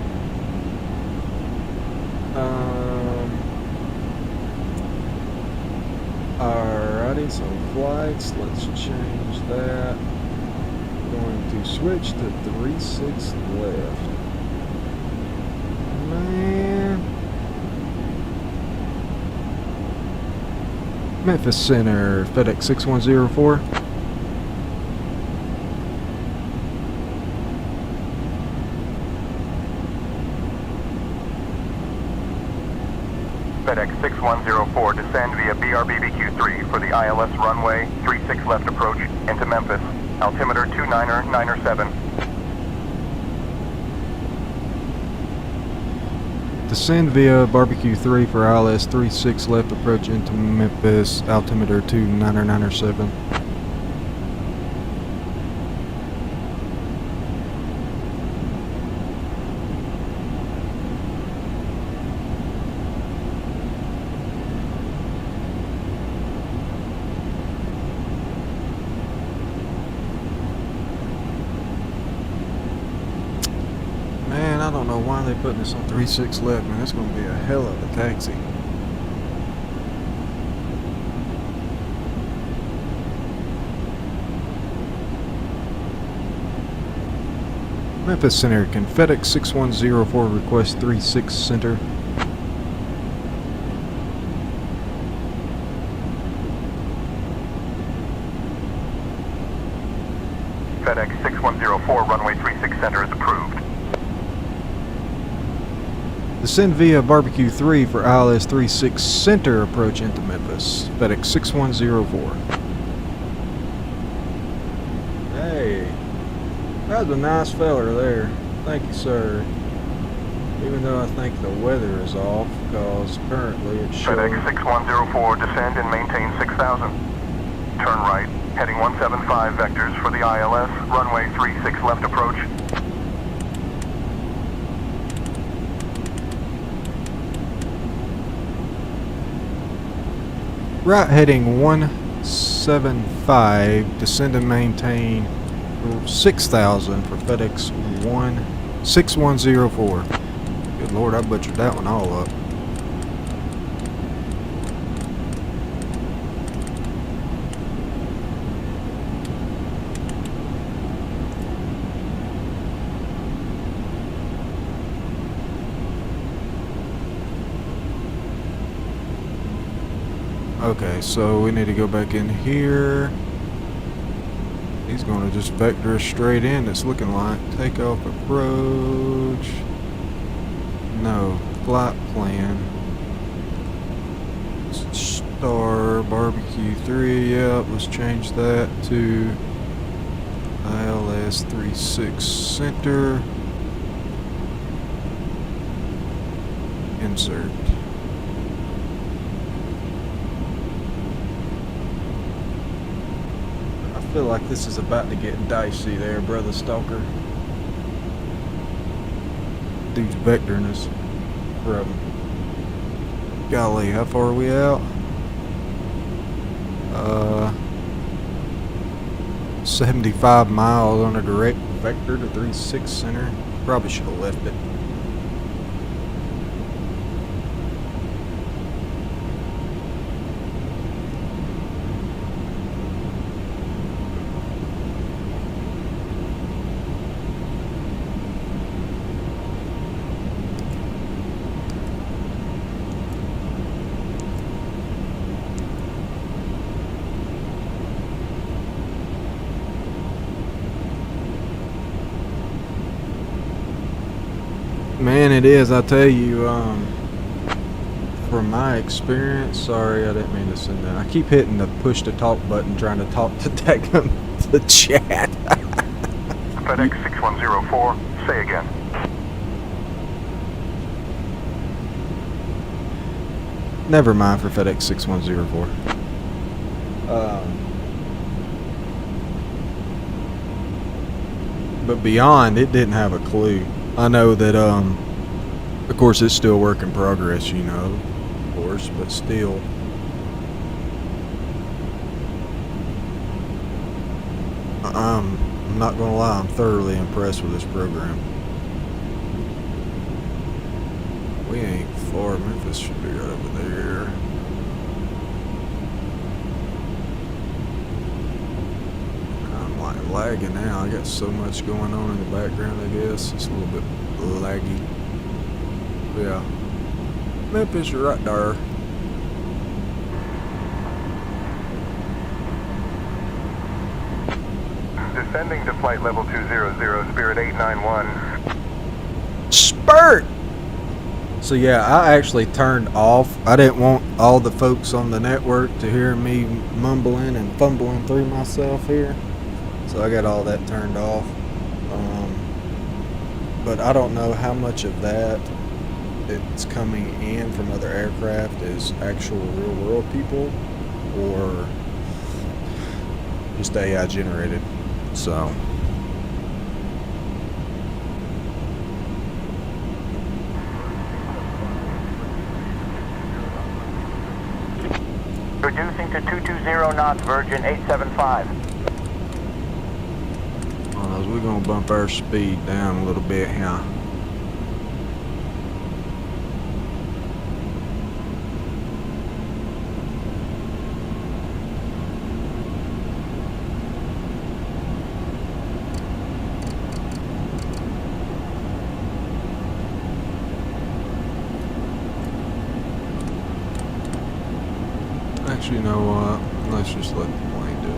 Alrighty, so flights, let's change that. Going to switch to 36 left. Man. Memphis Center, FedEx 6104. FedEx 6104, descend via BRBBQ-3 for the ILS runway 36 left approach into Memphis. Altimeter 299er7. Descend via Barbecue 3 for ILS 36 left approach into Memphis, altimeter 299er7. I don't know why they're putting this on 36 left, man. That's going to be a hell of a taxi. Memphis Center, can FedEx 6104 request 36 center? FedEx 6104, runway 36 center is approved. Descend via Barbecue 3 for ILS 36 center approach into Memphis. FedEx 6104. Hey, that was a nice feller there. Thank you, sir. Even though I think the weather is off, because currently it's showing... FedEx 6104, descend and maintain 6,000. Turn right, heading 175 vectors for the ILS, runway 36 left approach. Right heading 175, descend and maintain 6,000 for FedEx 6104. Good Lord, I butchered that one all up. Okay, so we need to go back in here. He's going to just vector us straight in, it's looking like. Takeoff approach. No, flight plan. Star Barbecue 3, yep, let's change that to ILS 36 center. Insert. I feel like this is about to get dicey there, brother stalker. Dude's vectoring us from... Golly, how far are we out? 75 miles on a direct vector to 36 center. Probably should have left it. Man, it is. I tell you, from my experience, sorry, I didn't mean to send that. I keep hitting the push to talk button trying to talk to the chat. FedEx 6104, say again. Never mind for FedEx 6104. But beyond, it didn't have a clue. I know that, of course, it's still work in progress, you know, of course, but still. I'm not gonna lie, I'm thoroughly impressed with this program. We ain't far. Memphis should be right over there. I'm like lagging now. I got so much going on in the background, I guess. It's a little bit laggy. But yeah. Memphis right there. Descending to flight level 200, Spirit 891. Spurt! So yeah, I actually turned off. I didn't want all the folks on the network to hear me mumbling and fumbling through myself here. So I got all that turned off. But I don't know how much of that it's coming in from other aircraft is actual real world people or just AI generated. So Reducing to 220 knots, Virgin 875. we're gonna bump our speed down a little bit here. Actually, you know what? Let's just let the plane do it.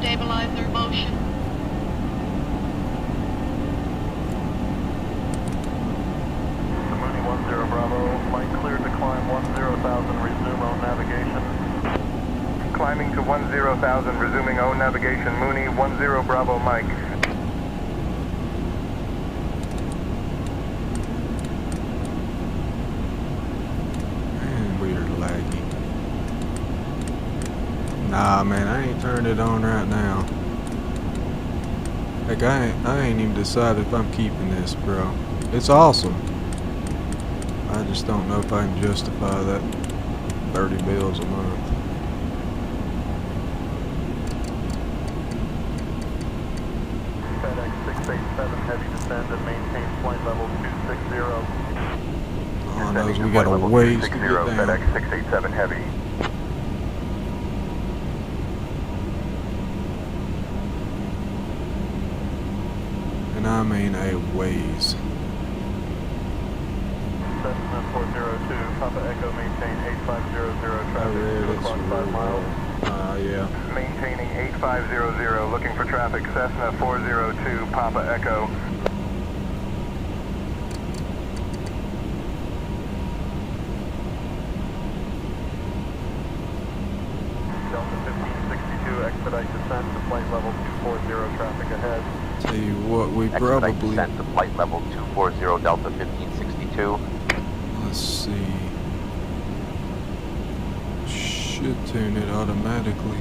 Stabilizer motion. Mooney 10 Bravo, flight cleared to climb 10,000, resume own navigation. Climbing to 10,000, resuming own navigation, Mooney 10 Bravo, Mike. Nah, man, I ain't turned it on right now. Like, I ain't even decided if I'm keeping this, bro. It's awesome. I just don't know if I can justify that 30 bills a month. FedEx 687, heavy descend and maintain flight level 260. All I know is we got a ways to get down. FedEx 687, heavy. And I mean a ways. Cessna 402, Papa Echo, maintain 8500, traffic across 5 miles. Yeah. Maintaining 8500, looking for traffic, Cessna 402, Papa Echo. Delta 1562, expedite descent to flight level 240, traffic ahead. Tell you what, we Expedite probably... descent to flight level 240 Delta 1562. Let's see. Should tune it automatically.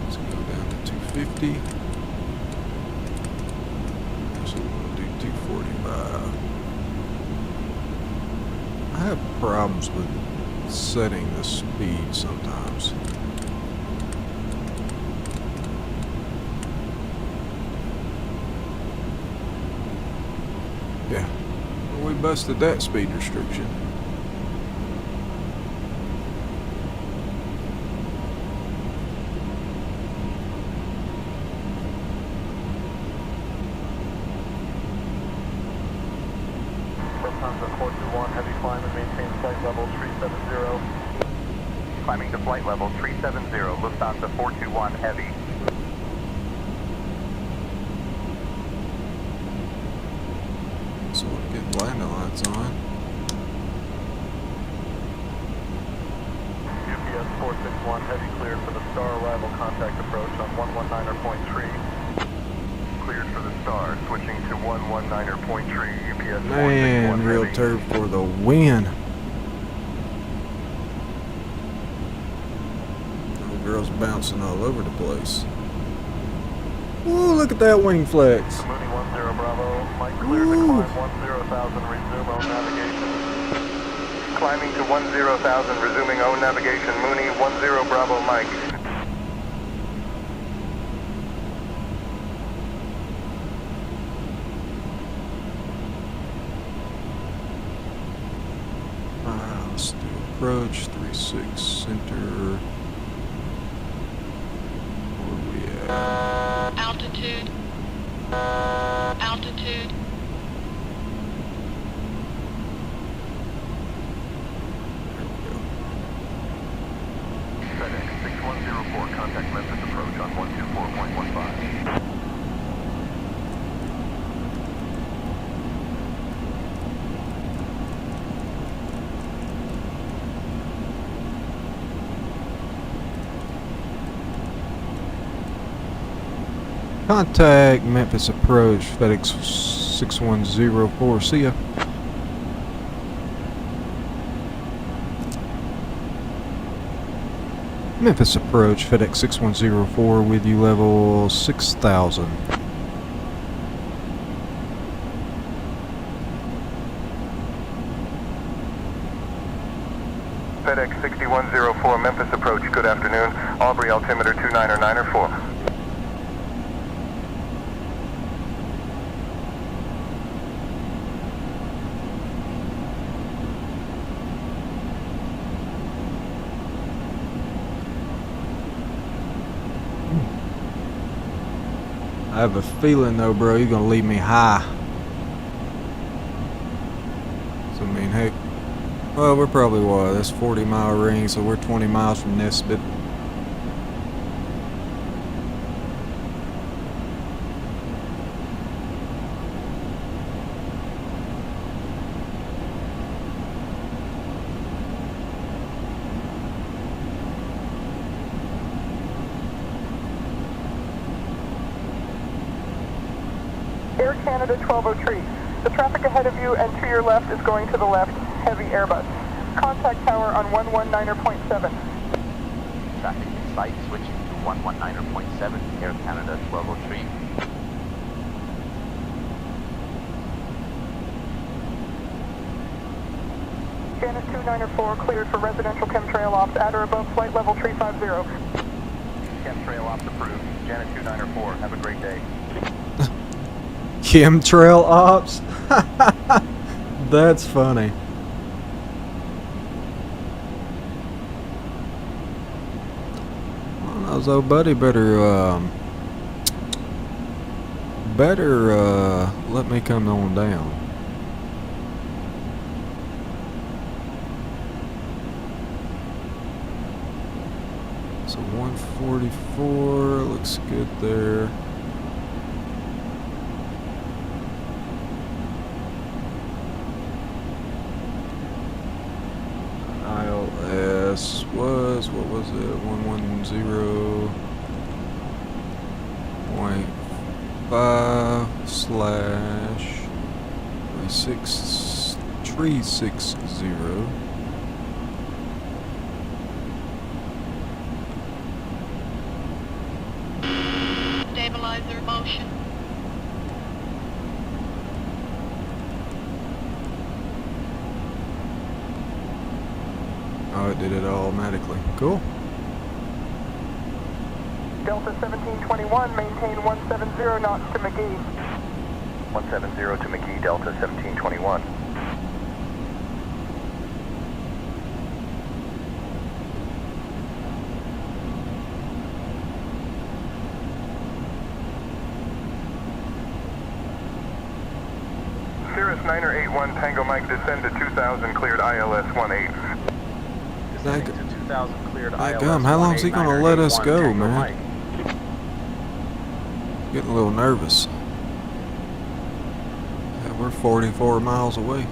Let's go down to 250. Actually, we'll do 245. have problems with setting the speed sometimes. Yeah, we busted that speed restriction. Lufthansa 421, heavy climb and maintain flight level 370. Climbing to flight level 370, Lufthansa 421, heavy. So we'll get landing lights on. UPS 461, heavy cleared for the star arrival contact approach on 119.3. Cleared for the star, switching to 119.3, UPS 461 Man, real heavy. turd for the win. Little girl's bouncing all over the place. Ooh, look at that wing flex. Mooney 10 Bravo, Mike cleared to climb 10,000, resume own navigation. Climbing to 10,000, resuming own navigation, Mooney 10 Bravo, Mike. Let's do approach, 36 center. Where we at? Altitude. Altitude. FedEx 6104, contact Memphis approach on 124.15. Contact Memphis approach, FedEx 6104. See ya. Memphis approach, FedEx 6104 with you, level 6000. FedEx 6104, Memphis approach, good afternoon. Aubrey altimeter 29904. I have a feeling though, bro, you're gonna leave me high. So I mean, heck, well, we're probably what? That's 40-mile ring, so we're 20 miles from Nesbitt. Air Canada 1203. The traffic ahead of you and to your left is going to the left. Heavy Airbus. Contact tower on 119.7. Traffic in sight, switching to 119.7, Air Canada 1203. Janet 294 cleared for residential chemtrail ops at or above flight level 350. Chemtrail ops approved. Janet 294, have a great day. Chemtrail ops? That's funny. Well, those old buddy better let me come on down. So 144 looks good there. ILS was, what was it, 110.5/360. Stabilizer motion. Oh, it did it automatically. Cool. Delta 1721, maintain 170 knots to McGee. 170 to McGee, Delta 1721. Cirrus 981, Tango Mike, descend to 2000, cleared ILS 18. Descending to 2000, cleared ILS Gum, how long is he gonna let us 18, go, Tango man? Mike. Getting a little nervous. Yeah, we're 44 miles away.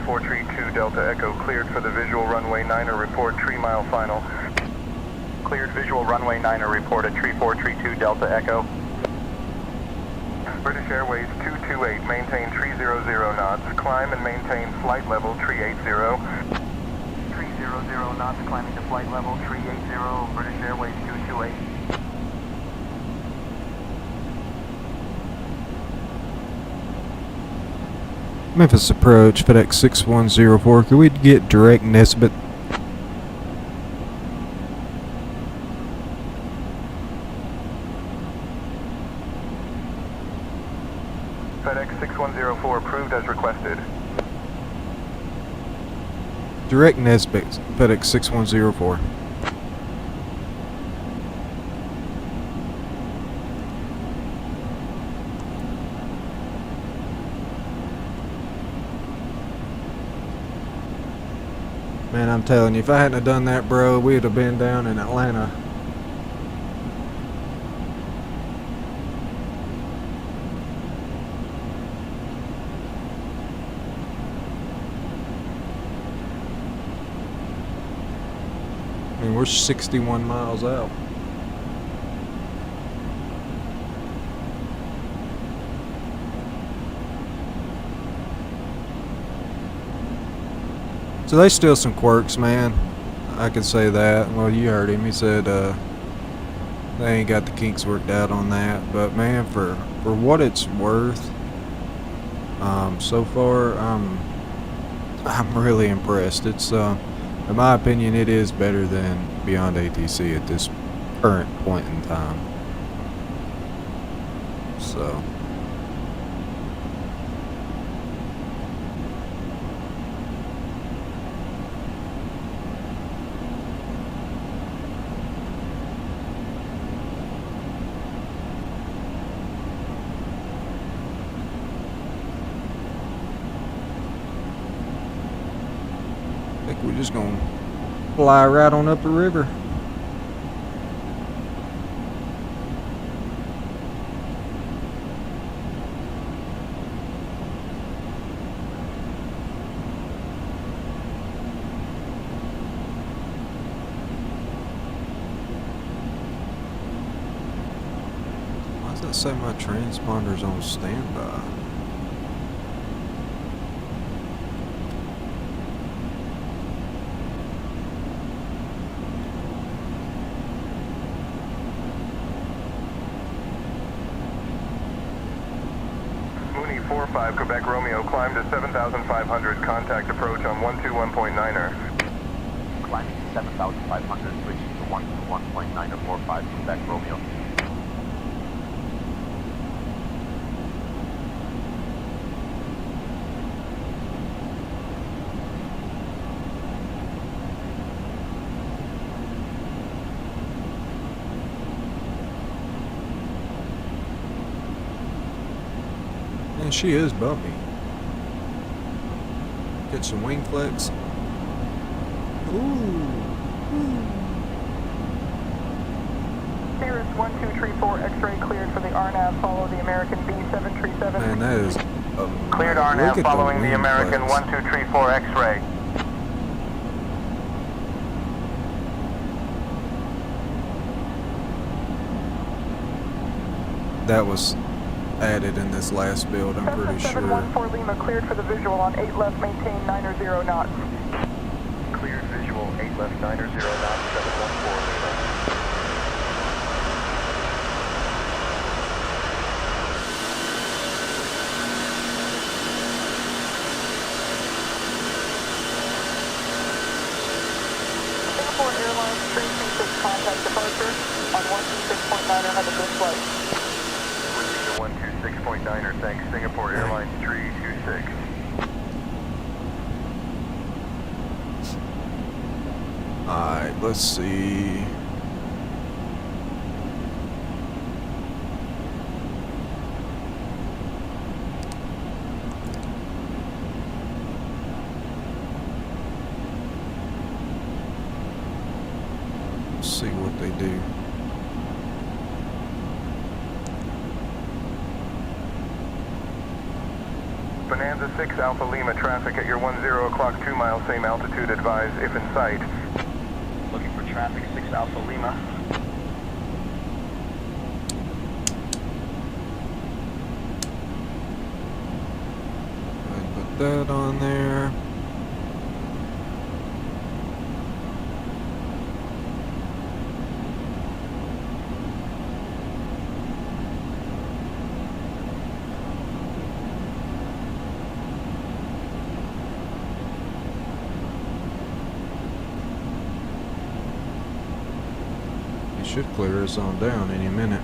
Tree 2 Delta Echo, cleared for the visual runway 9er, report tree mile final. Cleared visual runway 9er, report at tree 4, tree 2 Delta Echo. British Airways 228, maintain tree 00 knots, climb and maintain flight level tree 80. Tree 00 knots, climbing to flight level tree 80, British Airways 228. Memphis approach, FedEx 6104. Could we get direct Nesbitt? FedEx 6104 approved as requested. Direct Nesbitt, FedEx 6104. Man, I'm telling you, if I hadn't have done that, bro, we'd have been down in Atlanta. I mean, we're 61 miles out. So there's still some quirks, man. I could say that. Well, you heard him. He said they ain't got the kinks worked out on that. But man, for what it's worth, so far, I'm really impressed. It's in my opinion, it is better than Beyond ATC at this current point in time. So. I think we're just gonna fly right on up the river. Why does that say my transponder's on standby? Mooney 45, Quebec Romeo, climb to 7,500, contact approach on 121.9er. Climbing to 7,500, switching to 121.945, Quebec Romeo. Man, she is bumpy. Get some wing flex. Ooh. Cirrus 1234, X-ray cleared for the RNAV, follow the American B737. Man, that is Cleared look RNAV at following the wing American flex. 1234 X-ray. That was added in this last build, I'm pretty sure. 714 Lima, cleared for the visual on 8 left, maintain 90 knots. Cleared visual, 8 left, 90 knots, 714 Lima. 126.9er, have a good flight. Switching to 126.9er, thanks. Singapore Airlines 326. Alright, let's see. See what they do. Bonanza 6 Alpha Lima traffic at your 10 o'clock 2 miles, same altitude, advise if in sight. Looking for traffic 6 Alpha Lima. Put that on there. Should clear us on down any minute.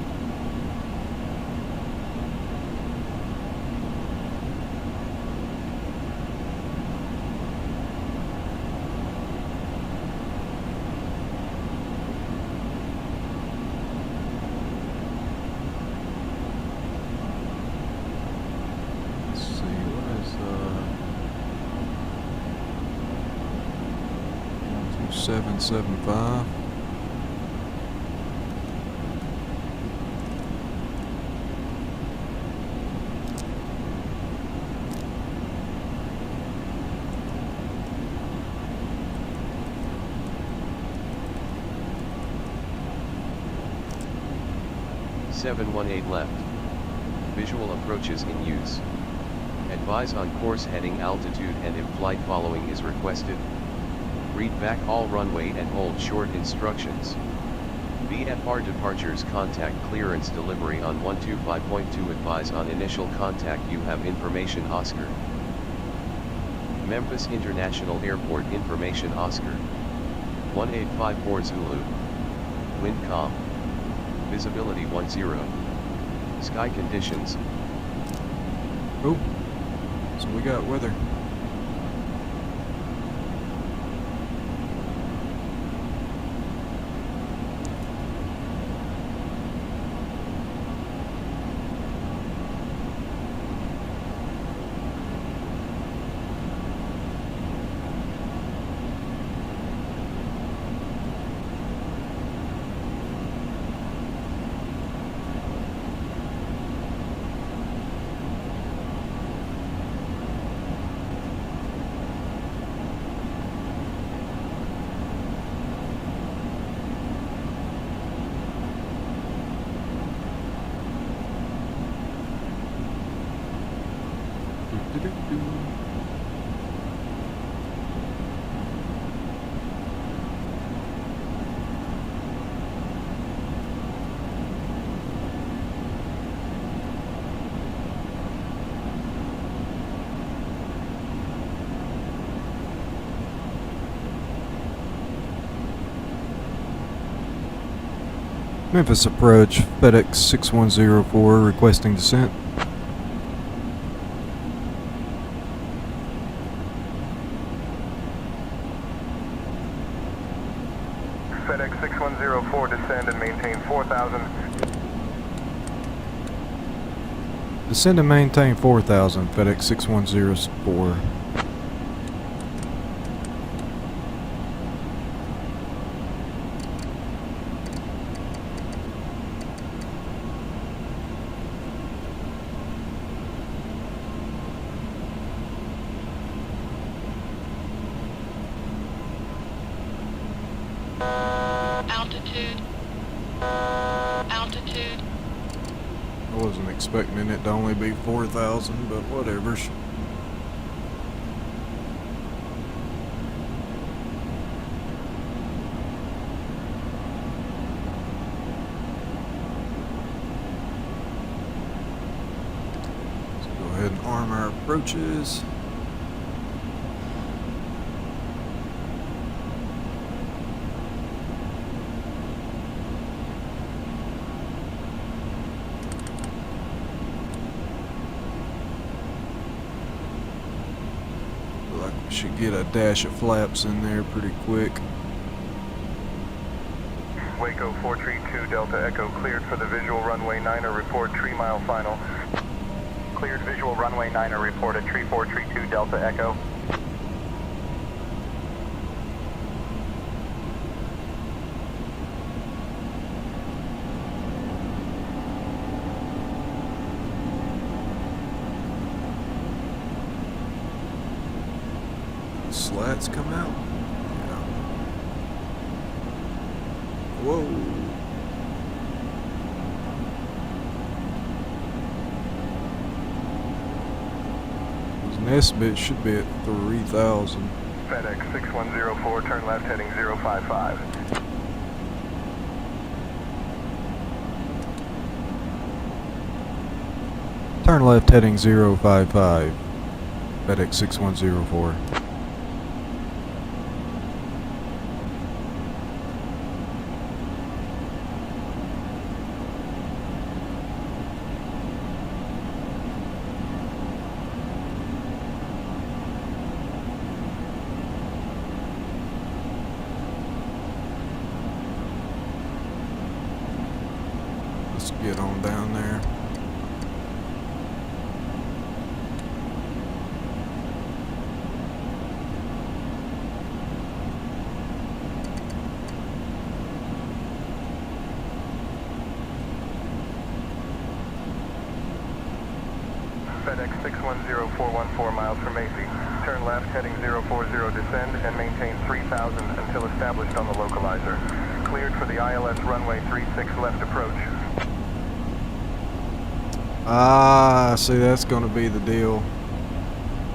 Let's see, what is 2775. (718) left. Visual approaches in use. Advise on course heading, altitude, and if flight following is requested. Read back all runway and hold short instructions. VFR departures, contact clearance delivery on 125.2. Advise on initial contact, you have information Oscar. Memphis International Airport information Oscar. 1854 Zulu. Wind calm. Visibility 10. Sky conditions. Oh, so we got weather. Memphis approach, FedEx 6104 requesting descent. FedEx 6104, descend and maintain 4,000. Descend and maintain 4,000, FedEx 6104. Altitude. Altitude. I wasn't expecting it to only be 4,000, but whatever. Let's go ahead and arm our approaches. Should get a dash of flaps in there pretty quick. Waco 432 Delta Echo cleared for the visual runway 9er report tree mile final. Cleared visual runway 9er report at tree 432 Delta Echo. Slats come out. Yeah. Whoa. This nest bit should be at 3,000. FedEx 6104, turn left heading 055. Turn left heading 055. FedEx 6104. Let's get on down there. FedEx 610414 miles from Macy. Turn left heading 040, descend and maintain 3000 until established on the localizer. Cleared for the ILS runway 36 left approach. Ah, see, that's going to be the deal.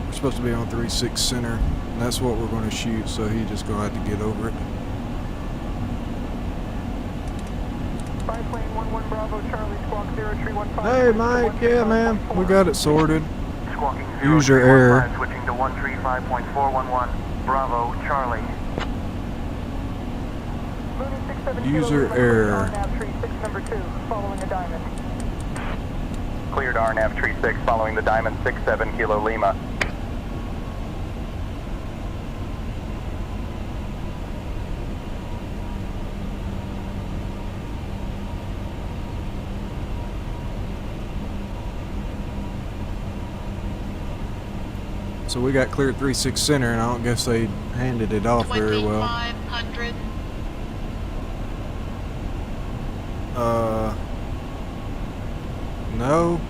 We're supposed to be on 36 center, and that's what we're going to shoot, so he's just going to have to get over it. Biplane 11 Bravo Charlie Squawk 0315. Hey, Mike, yeah, man, we got it sorted. Squawking Use your air. switching to 135.411 Bravo Charlie. User error. Following a diamond. Cleared RNAV tree 6 following the diamond 67 Kilo Lima. So we got cleared 36 center, and I don't guess they handed it off very well. 2500. No.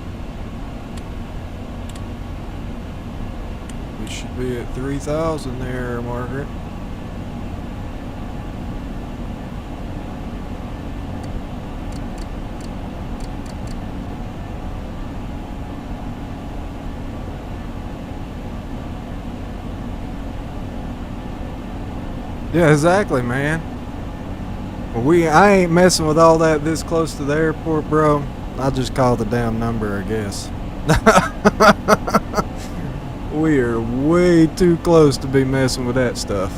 We should be at 3,000 there, Margaret. Yeah, exactly, man. Well, I ain't messing with all that this close to the airport, bro. I'll just call the damn number, I guess. We are way too close to be messing with that stuff.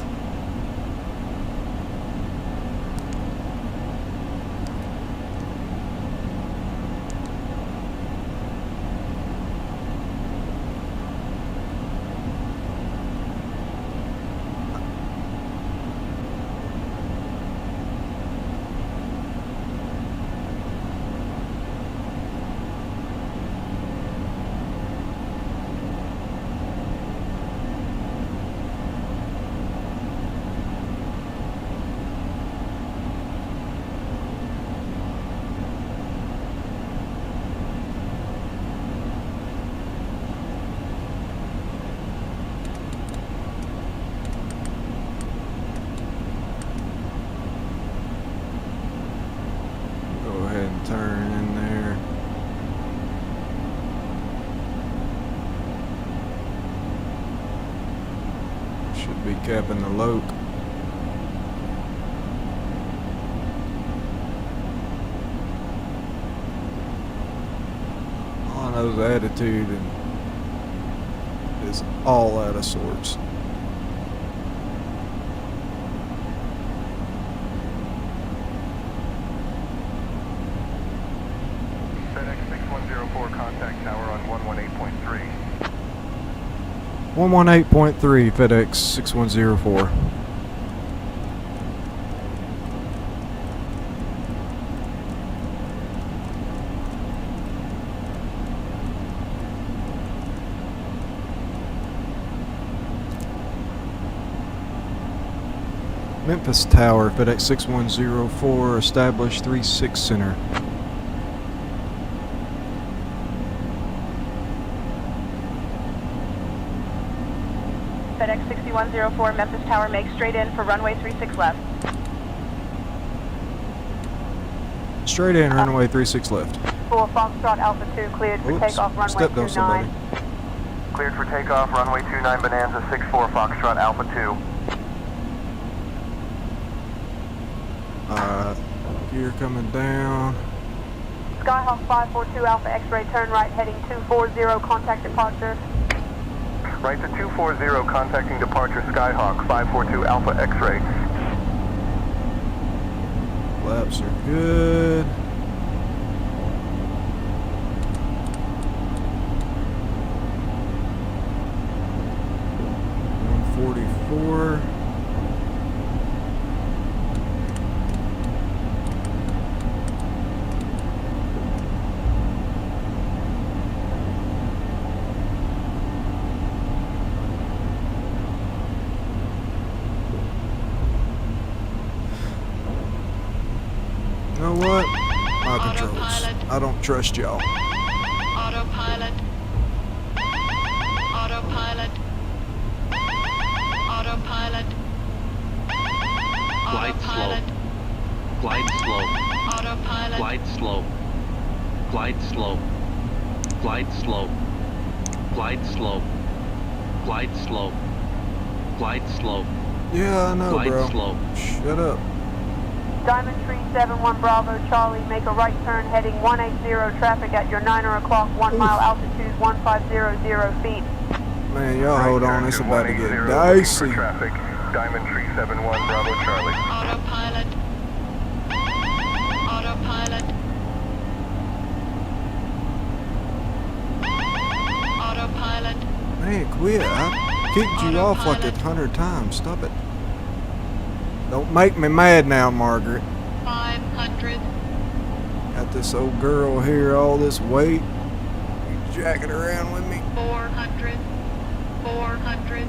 Turn in there. Should be capping the loc. All I know is the attitude is all out of sorts. FedEx 6104, contact tower on 118.3. 118.3 FedEx 6104. Memphis Tower, FedEx 6104, established 36 center. FedEx 6104, Memphis Tower, make straight in for runway 36 left. Straight in, runway 36 left. 4 Foxtrot Alpha 2, cleared for Oops, takeoff runway stepped on 29. somebody. Cleared for takeoff, runway 29 Bonanza 64 Foxtrot Alpha 2. Gear coming down. Skyhawk 542 Alpha X-ray, turn right heading 240, contact departure. Right to 240, contacting departure Skyhawk 542 Alpha X-ray. Flaps are good. .144. You know what? My controls. Autopilot. I don't trust y'all. Autopilot. Autopilot. Autopilot. Glide slow. Autopilot. Glide slow. Autopilot. Glide slow. Glide slow. Glide slow. Glide slow. Glide slow. Glide slow. Yeah, I know, Glide bro. slow. Shut up. Diamond Tree 71 Bravo Charlie, make a right turn heading 180, traffic at your 9 o'clock, 1 mile altitude, 1500 feet. Man, y'all hold on. It's about to get dicey. Traffic, Diamond Tree 71 Bravo Charlie. Autopilot. Autopilot. Autopilot. Man, quit. I kicked you off like 100 times. Stop it. Don't make me mad now, Margaret. 500. Got this old girl here, all this weight. You jacking around with me. 400. 400.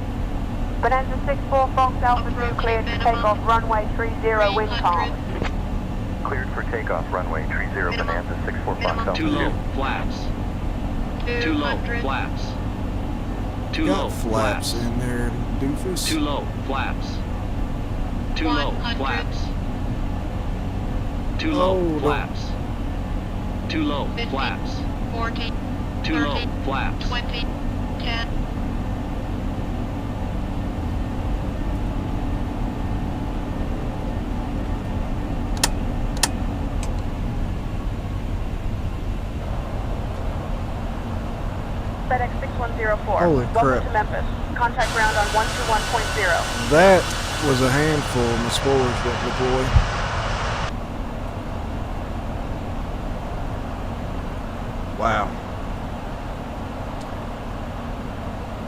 Bonanza 64 Fox Alpha 2, Approaching cleared to minimum. takeoff runway 30, wind calm. 300. Cleared for takeoff, runway 30 Minimum. Bonanza 64 Fox Minimum. Alpha Too low. 2. Flaps. Too low. 200. Flaps. Too low. Got flaps Flaps. in there, doofus. Too low. Flaps. Too low. 100. Flaps. Too low. Oh, Flaps. Too low. 50. Flaps. 40. Too 30. low. Flaps. 20. 10. FedEx 6104. Holy Welcome crap. to Memphis. Contact ground on 121.0. That was a handful of my spores that deploy. Wow.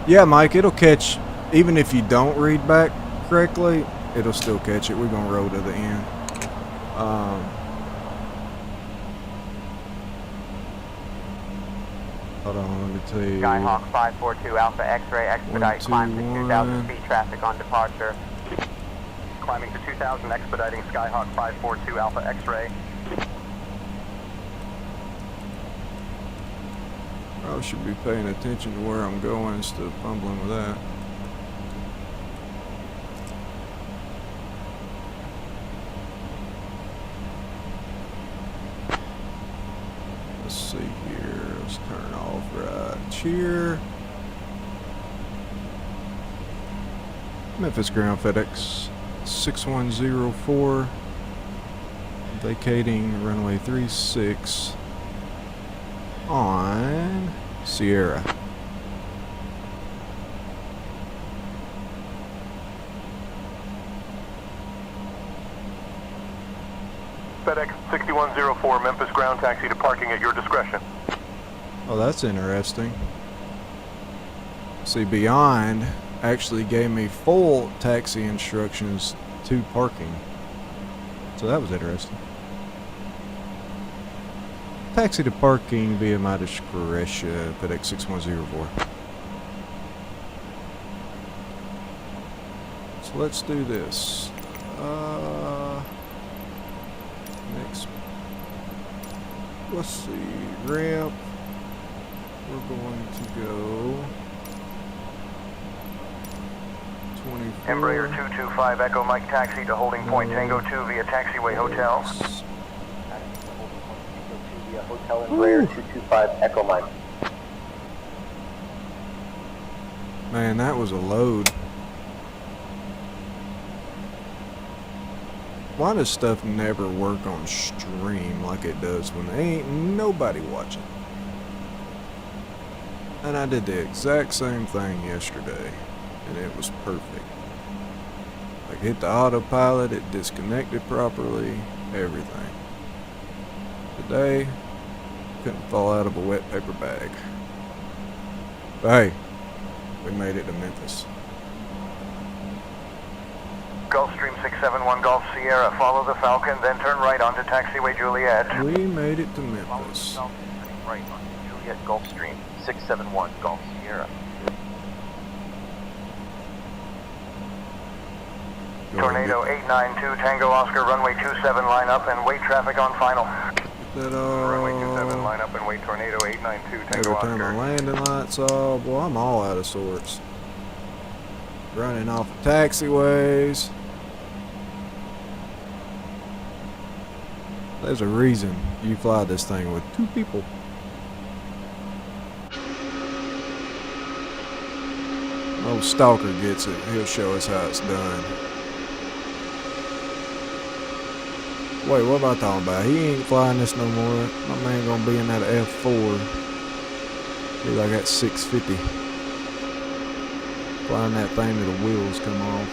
Yeah, Mike, it'll catch, even if you don't read back correctly, it'll still catch it. We're going to roll to the end. Hold on, let me tell you. Skyhawk 542 Alpha X-ray, expedite, climb to 2,000 feet, traffic on departure. Climbing to 2,000, expediting Skyhawk 542 Alpha X-ray. I should be paying attention to where I'm going instead of fumbling with that. Let's see here. Let's turn off right here. Memphis ground FedEx 6104. Vacating runway 36 on Sierra. FedEx 6104, Memphis ground taxi to parking at your discretion. Oh, that's interesting. See, Beyond actually gave me full taxi instructions to parking. So that was interesting. Taxi to parking via my discretion, FedEx 6104. So let's do this. Next, let's see, ramp. We're going to go 24. Embraer 225 Echo Mike taxi to holding point Tango 2 via taxiway hotel. Hotel Embraer 225 Echo Mike. Man, that was a load. Why does stuff never work on stream like it does when there ain't nobody watching? And I did the exact same thing yesterday, and it was perfect. Like, hit the autopilot, it disconnected properly, everything. Today, couldn't fall out of a wet paper bag. But hey, we made it to Memphis. Gulfstream 671 Golf Sierra, follow the Falcon, then turn right onto taxiway Juliet. We made it to Memphis. Right on Juliet Gulfstream 671 Golf Sierra. Tornado 892 Tango Oscar, runway 27, line up and wait traffic on final. Runway 27, line up and wait Tornado 892 Tango Every time Oscar. the landing lights off, boy, I'm all out of sorts. Running off the taxiways. There's a reason you fly this thing with 2 people. Old Stalker gets it. He'll show us how it's done. Wait, what am I talking about? He ain't flying this no more. My man gonna be in that F4. Be like at 650. Flying that thing till the wheels come off.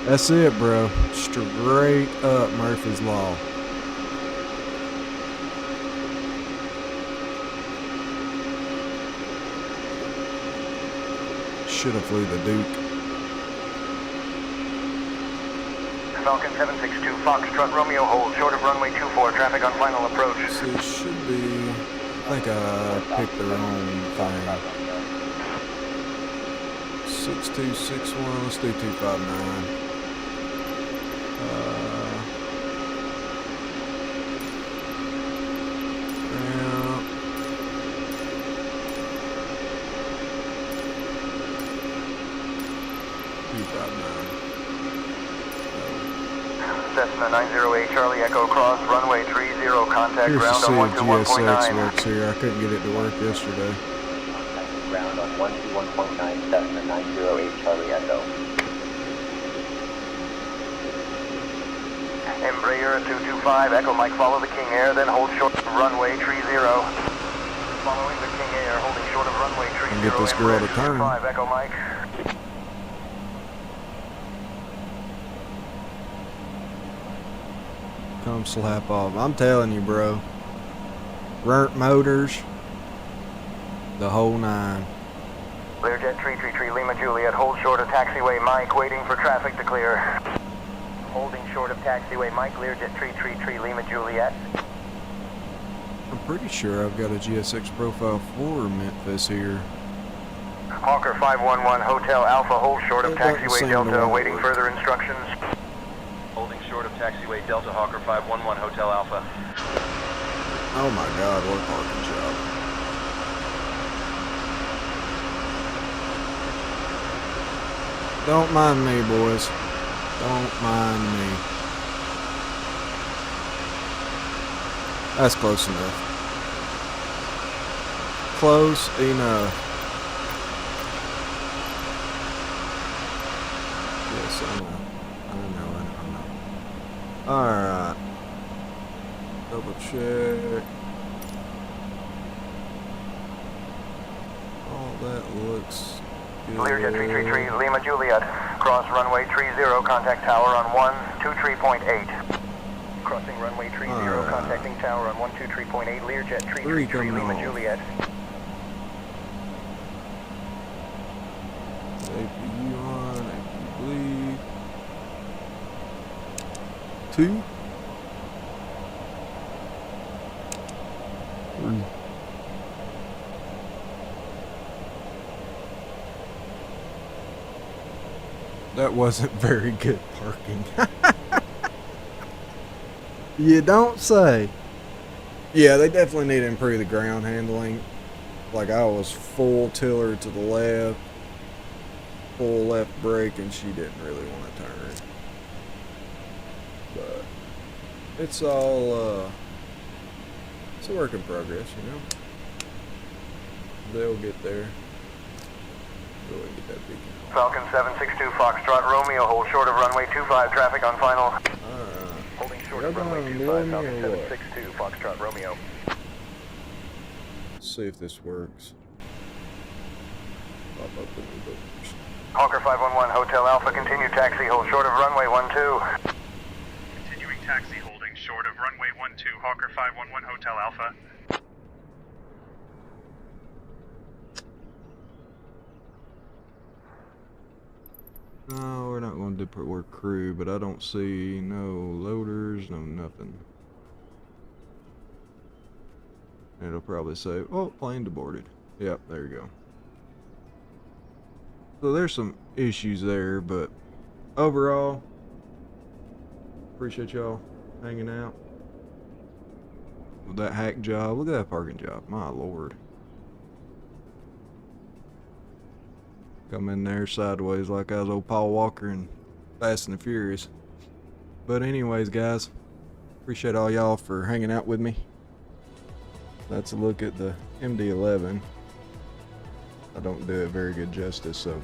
That's it, bro. Straight up Murphy's Law. Should have flew the Duke. Falcon 762 Foxtrot Romeo hold, short of runway 24, traffic on final approach. So it should be, I think I picked the wrong thing. 6261, let's do 259. Cessna 908 Charlie Echo cross, runway 30, contact Here's ground to on see if GSX 121.9. works here. I couldn't get it to work yesterday. Ground on 121.9 Cessna 908 Charlie Echo. Embraer 225 Echo Mike, follow the King Air, then hold short of runway 30. Following the King Air, holding short of runway 30. And get this girl to turn. 225 Echo Mike. Come slap off. I'm telling you, bro. Burnt motors. The whole 9. Learjet 333 Lima Juliet, hold short of taxiway Mike, waiting for traffic to clear. Holding short of taxiway Mike, Learjet 333 Lima Juliet. I'm pretty sure I've got a GSX profile for Memphis here. Hawker 511 Hotel Alpha, hold short of It doesn't taxiway seem Delta, to awaiting work. further instructions. Holding short of taxiway Delta Hawker 511 Hotel Alpha. Oh my god, what a parking job. Don't mind me, boys. Don't mind me. That's close enough. Close enough. Yes, I know. Alright. Double check. all that looks good. Learjet 333, Lima Juliet. Cross runway 30, contact tower on 123.8. Crossing runway 30, contacting tower on 123.8. Learjet 333, Lima Juliet. APU on, APU bleed. 2. 3. That wasn't very good parking. You don't say. Yeah, they definitely need to improve the ground handling. Like, I was full tiller to the left, full left brake, and she didn't really want to turn. But it's all, it's a work in progress, you know? They'll get there. Go ahead and get that beacon. Falcon 762 Foxtrot Romeo, hold short of runway 25, traffic on final. Holding short of runway 25, Falcon 762 Foxtrot Romeo. Let's see if this works. Pop up the new doors. Hawker 511 Hotel Alpha, continue taxi, hold short of runway 12. Continuing taxi, holding short of runway 12, Hawker 511 Hotel Alpha. No, we're not going to depart work crew, but I don't see no loaders, no nothing. It'll probably say, oh, plane deborted. Yep, there you go. So there's some issues there, but overall, appreciate y'all hanging out with that hack job. Look at that parking job, my lord. Come in there sideways like I was old Paul Walker and Fast and the Furious. But anyways, guys, appreciate all y'all for hanging out with me. That's a look at the MD-11. I don't do it very good justice, so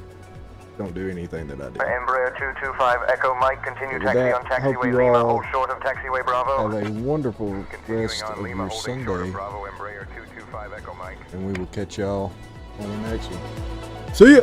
don't do anything that I do. Embraer 225 Echo Mike, continue taxi on taxiway Lima, hold short of taxiway Bravo. Have a wonderful rest of Lima, your holding short Sunday, of Bravo, Embraer 225 Echo Mike. and we will catch y'all on the next one. See ya!